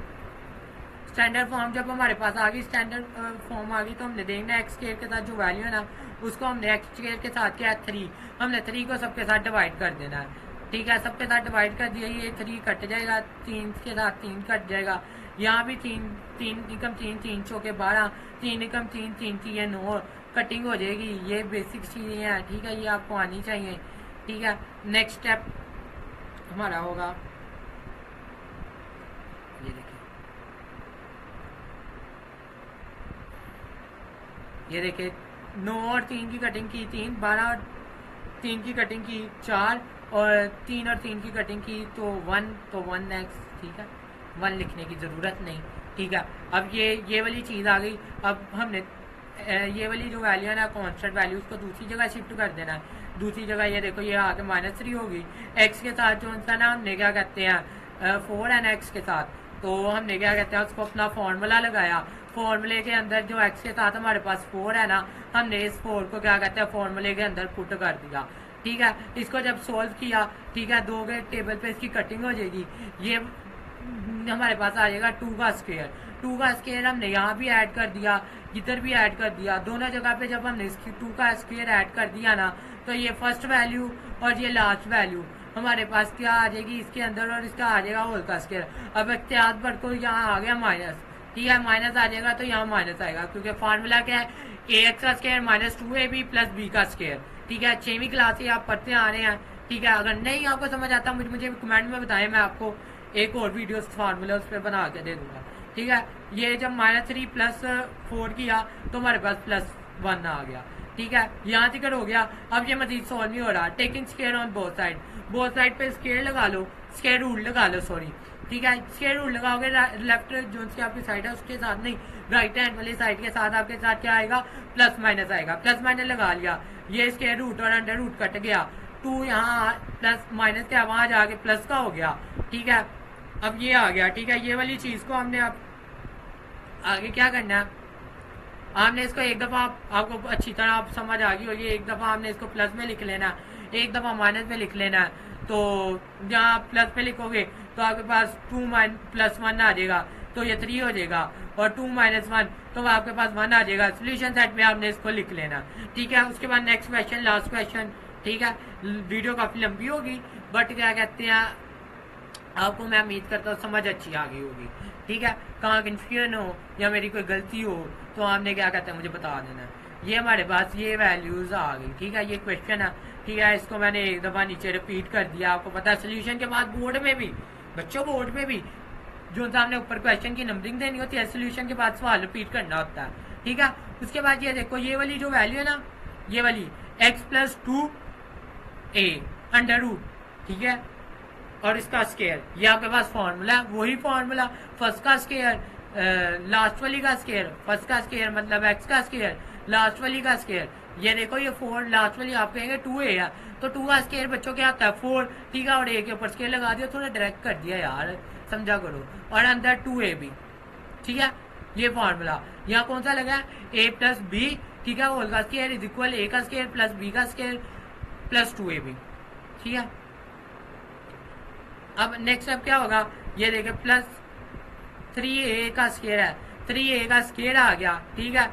स्टैंडर्ड फॉर्म जब हमारे पास आ गई, स्टैंडर्ड फॉर्म आ गई, तो हमने देखना x² के साथ जो वैल्यू है ना, उसको हमने x² के साथ क्या है 3, हमने 3 को सबके साथ डिवाइड कर देना है। ठीक है, सबके साथ डिवाइड कर दिया, ये 3 कट जाएगा, 3 के साथ 3 कट जाएगा, यहाँ भी 3 3 × 3 3 चौके 12, 3 × 3 3 3 9 कटिंग हो जाएगी। ये बेसिक चीज़ें हैं। ठीक है, ये आपको आनी चाहिए। ठीक है, नेक्स्ट स्टेप हमारा होगा, ये देखिए, ये देखिए 9 और 3 की कटिंग की 3, 12 और 3 की कटिंग की 4, और 3 और 3 की कटिंग की तो 1, तो 1x। ठीक है, 1 लिखने की ज़रूरत नहीं। ठीक है, अब ये वाली चीज़ आ गई। अब हमने ये वाली जो वैल्यू है ना, कांस्टेंट वैल्यू, उसको दूसरी जगह शिफ्ट कर देना है। दूसरी जगह ये देखो, ये आके -3 होगी। x के साथ जो सा ना हमने क्या कहते हैं 4 है ना x के साथ, तो हमने क्या कहते हैं उसको अपना फॉर्मूला लगाया। फॉर्मूले के अंदर जो x के साथ हमारे पास 4 है ना, हमने इस 4 को क्या कहते हैं फॉर्मूले के अंदर पुट कर दिया। ठीक है, इसको जब सोल्व किया, ठीक है, 2 के टेबल पे इसकी कटिंग हो जाएगी। ये हमारे पास आ जाएगा 2 का स्क्वायर। 2 का स्क्वायर हमने यहाँ भी ऐड कर दिया, इधर भी ऐड कर दिया। दोनों जगह पे जब हमने इसकी 2 का स्क्वायर ऐड कर दिया ना, तो ये फर्स्ट वैल्यू और ये लास्ट वैल्यू हमारे पास क्या आ जाएगी इसके अंदर, और इसका आ जाएगा होल का स्क्वायर। अब इख्तियार पर को यहाँ आ गया माइनस, ठीक है, माइनस आ जाएगा तो यहाँ माइनस आएगा, क्योंकि फार्मूला क्या है, ए एक्स का square minus 2ab plus B का स्केयर। ठीक है, 6वीं क्लास से आप पढ़ते आ रहे हैं। ठीक है, अगर नहीं आपको समझ आता मुझे कमेंट में बताएं, मैं आपको एक और वीडियो फार्मूला उस पर बना के दे दूंगा। ठीक है, ये जब -3 प्लस 4 किया तो हमारे पास +1 आ गया। ठीक है, यहाँ तक हो गया। अब ये मजीद सॉल्व नहीं हो रहा। Taking square on both side पे स्केयर लगा लो, स्केयर रूल लगा लो, सॉरी। ठीक है, स्केयर रूल लगाओगे लेफ्ट जो सी आपकी साइड है उसके साथ नहीं, राइट हैंड वाली साइड के साथ आपके साथ क्या आएगा, प्लस माइनस आएगा। प्लस माइनस लगा लिया, ये स्केयर रूट और अंडर रूट कट गया, 2 यहाँ प्लस माइनस क्या वहां जाके प्लस का हो गया। ठीक है, अब ये आ गया। ठीक है, ये वाली चीज को हमने अब आगे क्या करना है, आपने इसको एक दफा आपको अच्छी तरह आप समझ आ गई होगी, एक दफा आपने इसको प्लस में लिख लेना, एक दफा माइनस में लिख लेना है। तो जहाँ प्लस में लिखोगे तो आपके पास 2 + 1 आ जाएगा, तो ये 3 हो जाएगा, और 2 - 1 तो आपके पास 1 आ जाएगा। सोल्यूशन सेट में आपने इसको लिख लेना। ठीक है, उसके बाद नेक्स्ट क्वेश्चन, लास्ट क्वेश्चन। ठीक है, वीडियो काफी लंबी होगी, बट क्या कहते हैं, आपको मैं उम्मीद करता हूँ समझ अच्छी आ गई होगी। ठीक है, कहाँ कंफ्यूजन हो या मेरी कोई गलती हो तो आपने क्या कहते हैं मुझे बता देना। ये हमारे पास ये वैल्यूज आ गई। ठीक है, ये क्वेश्चन है। ठीक है, इसको मैंने एक दफा नीचे रिपीट कर दिया। आपको पता है सोल्यूशन के बाद बोर्ड में भी, बच्चों बोर्ड में भी जो सामने ऊपर क्वेश्चन की नंबरिंग देनी होती है, सोल्यूशन के बाद सवाल रिपीट करना होता है। ठीक है, उसके बाद ये देखो, ये वाली जो वैल्यू है ना, ये वाली x + 2a अंडर रूट, ठीक है, और इसका स्केयर, ये आपके पास फॉर्मूला, वही फॉर्मूला, फर्स्ट का स्केयर लास्ट वाली का स्केयर, फर्स्ट का स्केयर मतलब x का स्केयर, लास्ट वाली का स्केयर। ये देखो, ये 4 लास्ट वाली आप कहेंगे 2a है, तो 2 का स्केयर बच्चों क्या आता है 4। ठीक है, और a के ऊपर स्केयर लगा दिया, थोड़ा डायरेक्ट कर दिया यार, समझा करो, और अंदर 2ab। ठीक है, ये फॉर्मूला यहाँ कौन सा लगा है, a + b, ठीक है, होल का स्केयर इज इक्वल a का स्केयर प्लस b का स्केयर प्लस 2ab। ठीक है, अब नेक्स्ट स्टेप क्या होगा, ये देखे +3a का स्केयर है, 3a का स्केयर आ गया। ठीक है,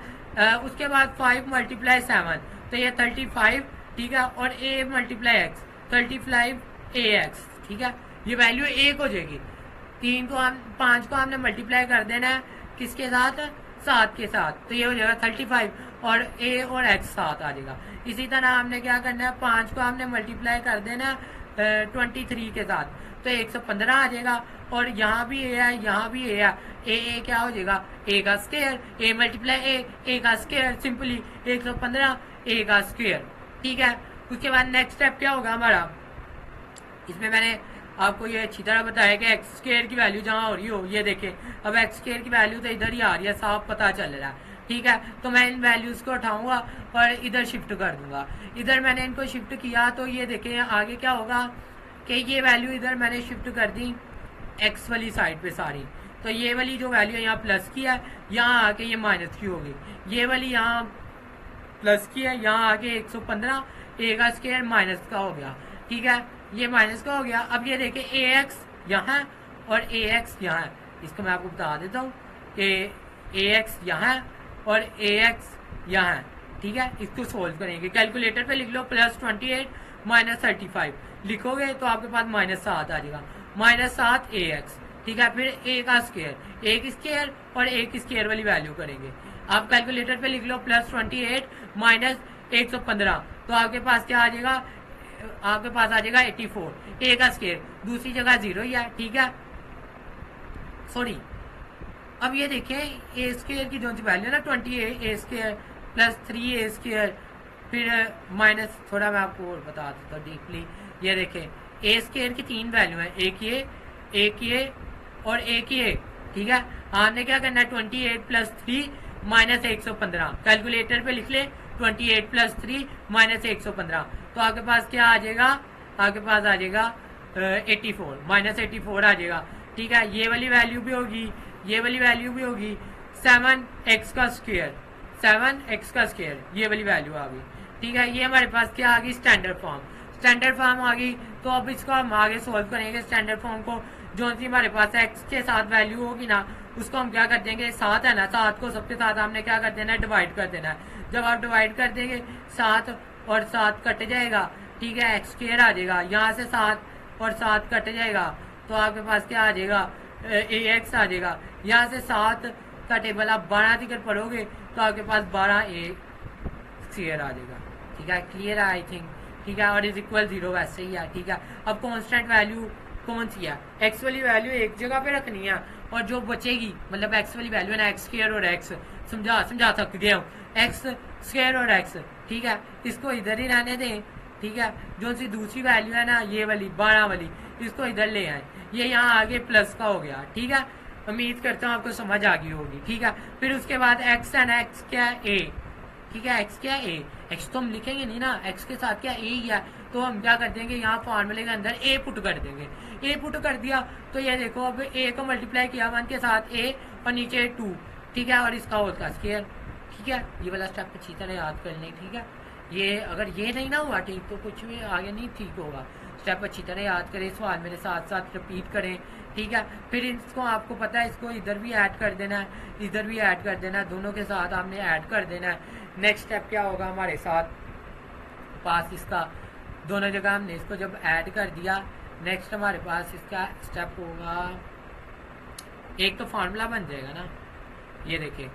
उसके बाद 5 × 7 तो ये 35। ठीक है, और a × x 35ax। ठीक है, ये वैल्यू 1 हो जाएगी। 5 को हमने मल्टीप्लाई कर देना है किसके साथ, 7 के साथ, तो ये हो जाएगा 35, और a और x 7 आ जाएगा। इसी तरह हमने क्या करना है, 5 को हमने मल्टीप्लाई कर देना है 23 के साथ, तो 115 आ जाएगा, और यहाँ भी a है, यहाँ भी a है, a क्या हो जाएगा, a का स्केयर, a × a का स्केयर, सिंपली 115 a का स्केयर। ठीक है, उसके बाद नेक्स्ट स्टेप क्या होगा हमारा, इसमें मैंने आपको ये अच्छी तरह बताया कि एक्स स्केयर की वैल्यू जहाँ हो रही हो, ये देखें, अब एक्स स्केयर की वैल्यू तो इधर ही आ रही है, साफ पता चल रहा है। ठीक है, तो मैं इन वैल्यूज को उठाऊंगा और इधर शिफ्ट कर दूंगा। इधर मैंने इनको शिफ्ट किया तो ये देखें आगे क्या होगा कि ये वैल्यू इधर मैंने शिफ्ट कर दी एक्स वाली साइड पे सारी, तो ये वाली जो वैल्यू है यहाँ प्लस की है, यहाँ आके ये माइनस की होगी। ये वाली यहाँ प्लस की है, यहाँ आके 115 a का स्केयर माइनस का हो गया। ठीक है, ये माइनस का हो गया। अब ये देखें ax यहाँ है और ax यहाँ है, इसको मैं आपको बता देता हूँ कि ax यहाँ है और ax यहाँ है। ठीक है, इसको सोल्व करेंगे, कैलकुलेटर पे लिख लो +28 - 35 लिखोगे तो आपके पास -7 आ जाएगा, -7 ax। ठीक है, फिर a का स्केयर, a की स्केयर और a की स्केयर वाली वैल्यू करेंगे। आप कैलकुलेटर पे लिख लो +28 - 115, तो आपके पास क्या आ जाएगा, आपके पास आ जाएगा 84। a का स्केयर दूसरी जगह 0 ही है। ठीक है, सॉरी, अब ये देखें a स्केयर की जो सी वैल्यू है ना 28 a square plus 3a square, फिर माइनस, थोड़ा मैं आपको और बता देता हूँ डीपली। ये देखें a स्केयर की 3 वैल्यू है, एक ये और एक ये। ठीक है, आपने क्या करना है 28 + 3 - 115, कैलकुलेटर पे लिख ले 28 + 3 - 115, तो आपके पास क्या आ जाएगा, आपके पास आ जाएगा 84 -84 आ जाएगा। ठीक है, ये वाली वैल्यू भी होगी, ये वाली वैल्यू भी होगी, 7x का स्क्वायर, 7x का स्क्वायर, ये वाली वैल्यू आ गई। ठीक है, ये हमारे पास क्या आ गई, स्टैंडर्ड फॉर्म, स्टैंडर्ड फॉर्म आ गई। तो अब इसको हम आगे सोल्व करेंगे स्टैंडर्ड फॉर्म को। जो सी हमारे पास x के साथ वैल्यू होगी ना, उसको हम क्या कर देंगे, 7 है ना, 7 को सबके साथ हमने क्या कर देना है, डिवाइड कर देना है। जब आप डिवाइड कर देंगे 7 और 7 कट जाएगा। ठीक है, एक्स स्क्वायर आ जाएगा, यहाँ से 7 और 7 कट जाएगा, तो आपके पास क्या आ जाएगा, ax आ जाएगा। यहाँ से 7 का टेबल आप 12 तक पढ़ोगे तो आपके पास 12a स्क्वायर आ जाएगा। ठीक है, क्लियर है आई थिंक। ठीक है, और इज इक्वल 0 वैसे ही है। ठीक है, अब कांस्टेंट वैल्यू कौन सी है? एक्स वाली वैल्यू एक जगह पे रखनी है और जो बचेगी मतलब एक्स वाली वैल्यू है ना, एक्स स्क्वायर और एक्स, समझा थक गया हूँ, एक्स स्क्वायर और एक्स। ठीक है, इसको इधर ही रहने दें। ठीक है, जो सी दूसरी वैल्यू है ना ये वाली 12 वाली, इसको इधर ले आए, ये यहाँ आगे प्लस का हो गया। ठीक है, उम्मीद करता हूँ आपको समझ आ गई होगी। ठीक है, फिर उसके बाद एक्स एंड एक्स क्या है? ए। ठीक है, एक्स क्या है? ए। एक्स तो हम लिखेंगे नहीं ना, एक्स के साथ क्या ए ही है, तो हम क्या कर देंगे यहाँ फॉर्मूले के अंदर ए पुट कर देंगे। ए पुट कर दिया तो ये देखो अब ए को मल्टीप्लाई किया 1 के साथ ए और नीचे 2। ठीक है, और इसका होल का स्क्वायर। ठीक है, ये वाला स्टेप अच्छी तरह याद कर लें। ठीक है, ये अगर ये नहीं ना हुआ ठीक तो कुछ भी आगे नहीं ठीक होगा। स्टेप अच्छी तरह याद करें, सवाल मेरे साथ साथ रिपीट करें। ठीक है, फिर इसको आपको पता है इसको इधर भी ऐड कर देना है, इधर भी ऐड कर देना है, दोनों के साथ आपने ऐड कर देना है। नेक्स्ट स्टेप क्या होगा हमारे साथ पास, इसका दोनों जगह हमने इसको जब ऐड कर दिया, नेक्स्ट हमारे पास इसका स्टेप होगा, एक तो फार्मूला बन जाएगा ना, ये देखिए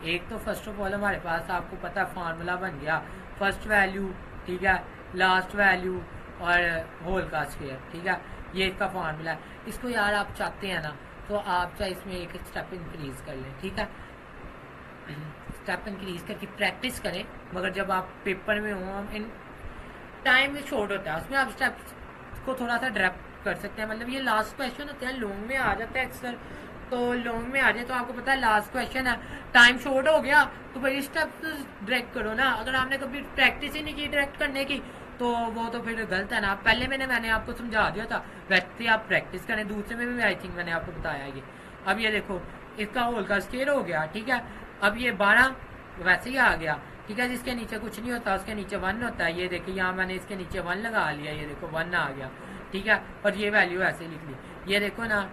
एक तो फर्स्ट ऑफ ऑल हमारे पास आपको पता है फार्मूला बन गया, फर्स्ट वैल्यू, ठीक है, लास्ट वैल्यू और होल का स्क्वायर। ठीक है, ये इसका फार्मूला है। इसको यार आप चाहते हैं ना तो आप चाहे इसमें एक स्टेप इंक्रीज कर लें। ठीक है, स्टेप इंक्रीज करके प्रैक्टिस करें, मगर जब आप पेपर में हो इन टाइम शॉर्ट होता है उसमें आप स्टेप को थोड़ा सा ड्रैप कर सकते हैं। मतलब ये लास्ट क्वेश्चन होते हैं, लॉन्ग में आ जाता है अक्सर, तो लॉन्ग में आ जाए तो आपको पता है लास्ट क्वेश्चन है, टाइम शॉर्ट हो गया तो भाई स्टेप डायरेक्ट करो ना। अगर आपने कभी प्रैक्टिस ही नहीं की डायरेक्ट करने की तो वो तो फिर गलत है ना। पहले मैंने आपको समझा दिया था, वैसे आप प्रैक्टिस करें, दूसरे में भी आई थिंक मैंने आपको बताया ये। अब ये देखो इसका होल का स्क्वायर हो गया। ठीक है, अब ये 12 वैसे ही आ गया। ठीक है, जिसके नीचे कुछ नहीं होता उसके नीचे 1 होता है। ये देखिए यहाँ मैंने इसके नीचे 1 लगा लिया, ये देखो 1 आ गया। ठीक है, और ये वैल्यू ऐसे ही लिख ली, ये देखो ना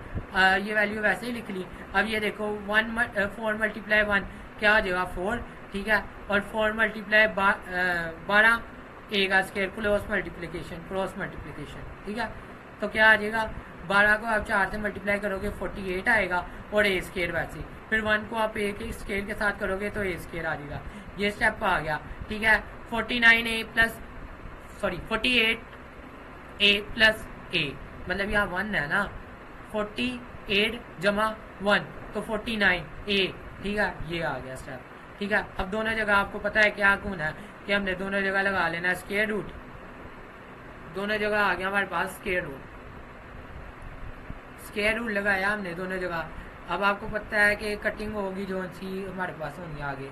ये वैल्यू वैसे ही लिख ली। अब ये देखो 4 मल्टीप्लाई 1 क्या हो जाएगा 4। ठीक है, और 4 मल्टीप्लाई 12 ए का स्क्वायर क्रॉस मल्टीप्लिकेशन। ठीक है, तो क्या आ जाएगा 12 को आप 4 से मल्टीप्लाई करोगे 48 आएगा और ए स्क्वायर वैसे ही। फिर 1 को आप ए के स्क्वायर के साथ करोगे तो ए स्क्वायर आ जाएगा। ये स्टेप आ गया। ठीक है, 48a प्लस ए मतलब यहाँ 1 है ना, 48 जमा 1 तो 49a। ठीक है, ये आ गया स्टेप। ठीक है, अब दोनों जगह आपको पता है क्या होना है कि हमने दोनों जगह लगा लेना है स्क्वायर रूट। दोनों जगह आ गया हमारे पास स्क्वायर रूट लगाया हमने दोनों जगह। अब आपको पता है कि कटिंग होगी जो सी हमारे पास होनी आगे,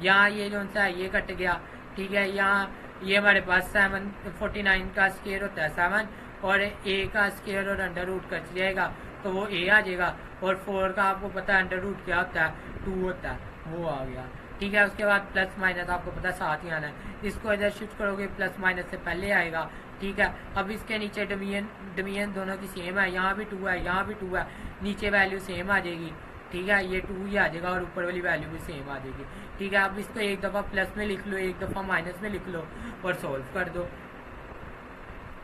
यहाँ ये जो सा है ये कट गया। ठीक है, यहाँ ये हमारे पास 49 का स्क्वायर होता है 7 और ए का स्क्वायर और अंडर रूट कट जाएगा तो वो ए आ जाएगा। और 4 का आपको पता है अंडर रूट क्या होता है 2 होता है, वो आ गया। ठीक है, उसके बाद प्लस माइनस आपको पता है साथ ही आना है, इसको इधर शिफ्ट करोगे प्लस माइनस से पहले आएगा। ठीक है, अब इसके नीचे डिवीजन दोनों की सेम है, यहाँ भी 2 है यहाँ भी 2 है, नीचे वैल्यू सेम आ जाएगी। ठीक है, ये 2 ही आ जाएगा और ऊपर वाली वैल्यू भी सेम आ जाएगी। ठीक है, अब इसको एक दफ़ा प्लस में लिख लो, एक दफ़ा माइनस में लिख लो और सोल्व कर दो।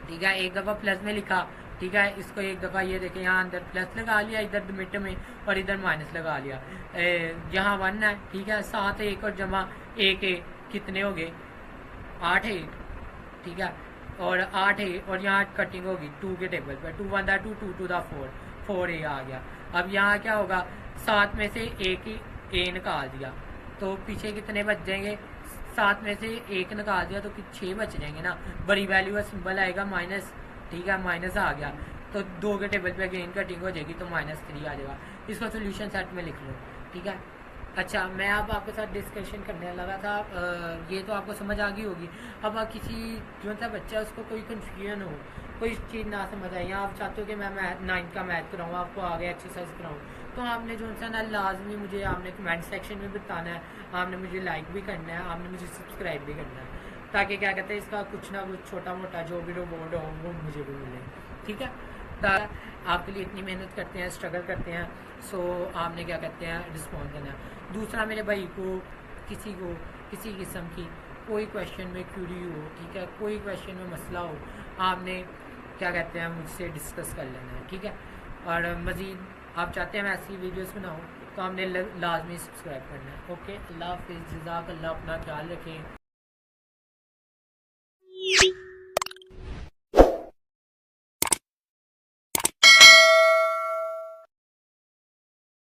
ठीक है, एक दफ़ा प्लस में लिखा। ठीक है, इसको एक दफ़ा ये देखें यहाँ अंदर प्लस लगा लिया इधर मिड में और इधर माइनस लगा लिया। यहाँ 1 है। ठीक है, 7 1 और जमा 1 कितने हो गए 8 है। ठीक है, और 8 है और यहाँ कटिंग होगी 2 के टेबल पर, 2 1 2 2 2 4 ए आ गया। अब यहाँ क्या होगा 7 में से एक ही ए निकाल दिया तो पीछे कितने बच जाएंगे, 7 में से 1 निकाल दिया तो 6 बच जाएंगे ना। बड़ी वैल्यू का सिंबल आएगा माइनस। ठीक है, माइनस आ गया तो 2 के टेबल पे अगेन कटिंग हो जाएगी तो -3 आ जाएगा। इसको सोल्यूशन सेट में लिख लो। ठीक है, अच्छा मैं अब आपके साथ डिस्कशन करने लगा था, ये तो आपको समझ आ गई होगी। अब किसी जो सा बच्चा उसको कोई कन्फ्यूजन हो, कोई चीज़ ना समझ आए, या आप चाहते हो कि मैं 9th का मैथ कराऊँ, आपको आगे एक्सरसाइज कराऊँ, तो आपने जो सा ना लाजमी मुझे आपने कमेंट सेक्शन में बताना है, आपने मुझे लाइक भी करना है, आपने मुझे सब्सक्राइब भी करना है, ताकि क्या कहते हैं इसका कुछ ना कुछ छोटा मोटा जो भी रिवॉर्ड हो वो मुझे भी मिले। ठीक है, आपके लिए इतनी मेहनत करते हैं, स्ट्रगल करते हैं, सो आपने क्या कहते हैं रिस्पॉन्स देना है। दूसरा, मेरे भाई को किसी किस्म की कोई क्वेश्चन में क्यूरी हो, ठीक है, कोई क्वेश्चन में मसला हो, आपने क्या कहते हैं मुझसे डिस्कस कर लेना है। ठीक है, और मज़ीद आप चाहते हैं मैं ऐसी वीडियोस बनाऊं तो आपने लाजमी सब्सक्राइब करना है। ओके, अल्लाह हाफिज़, जज़ाकल्लाह, अपना ख्याल रखें।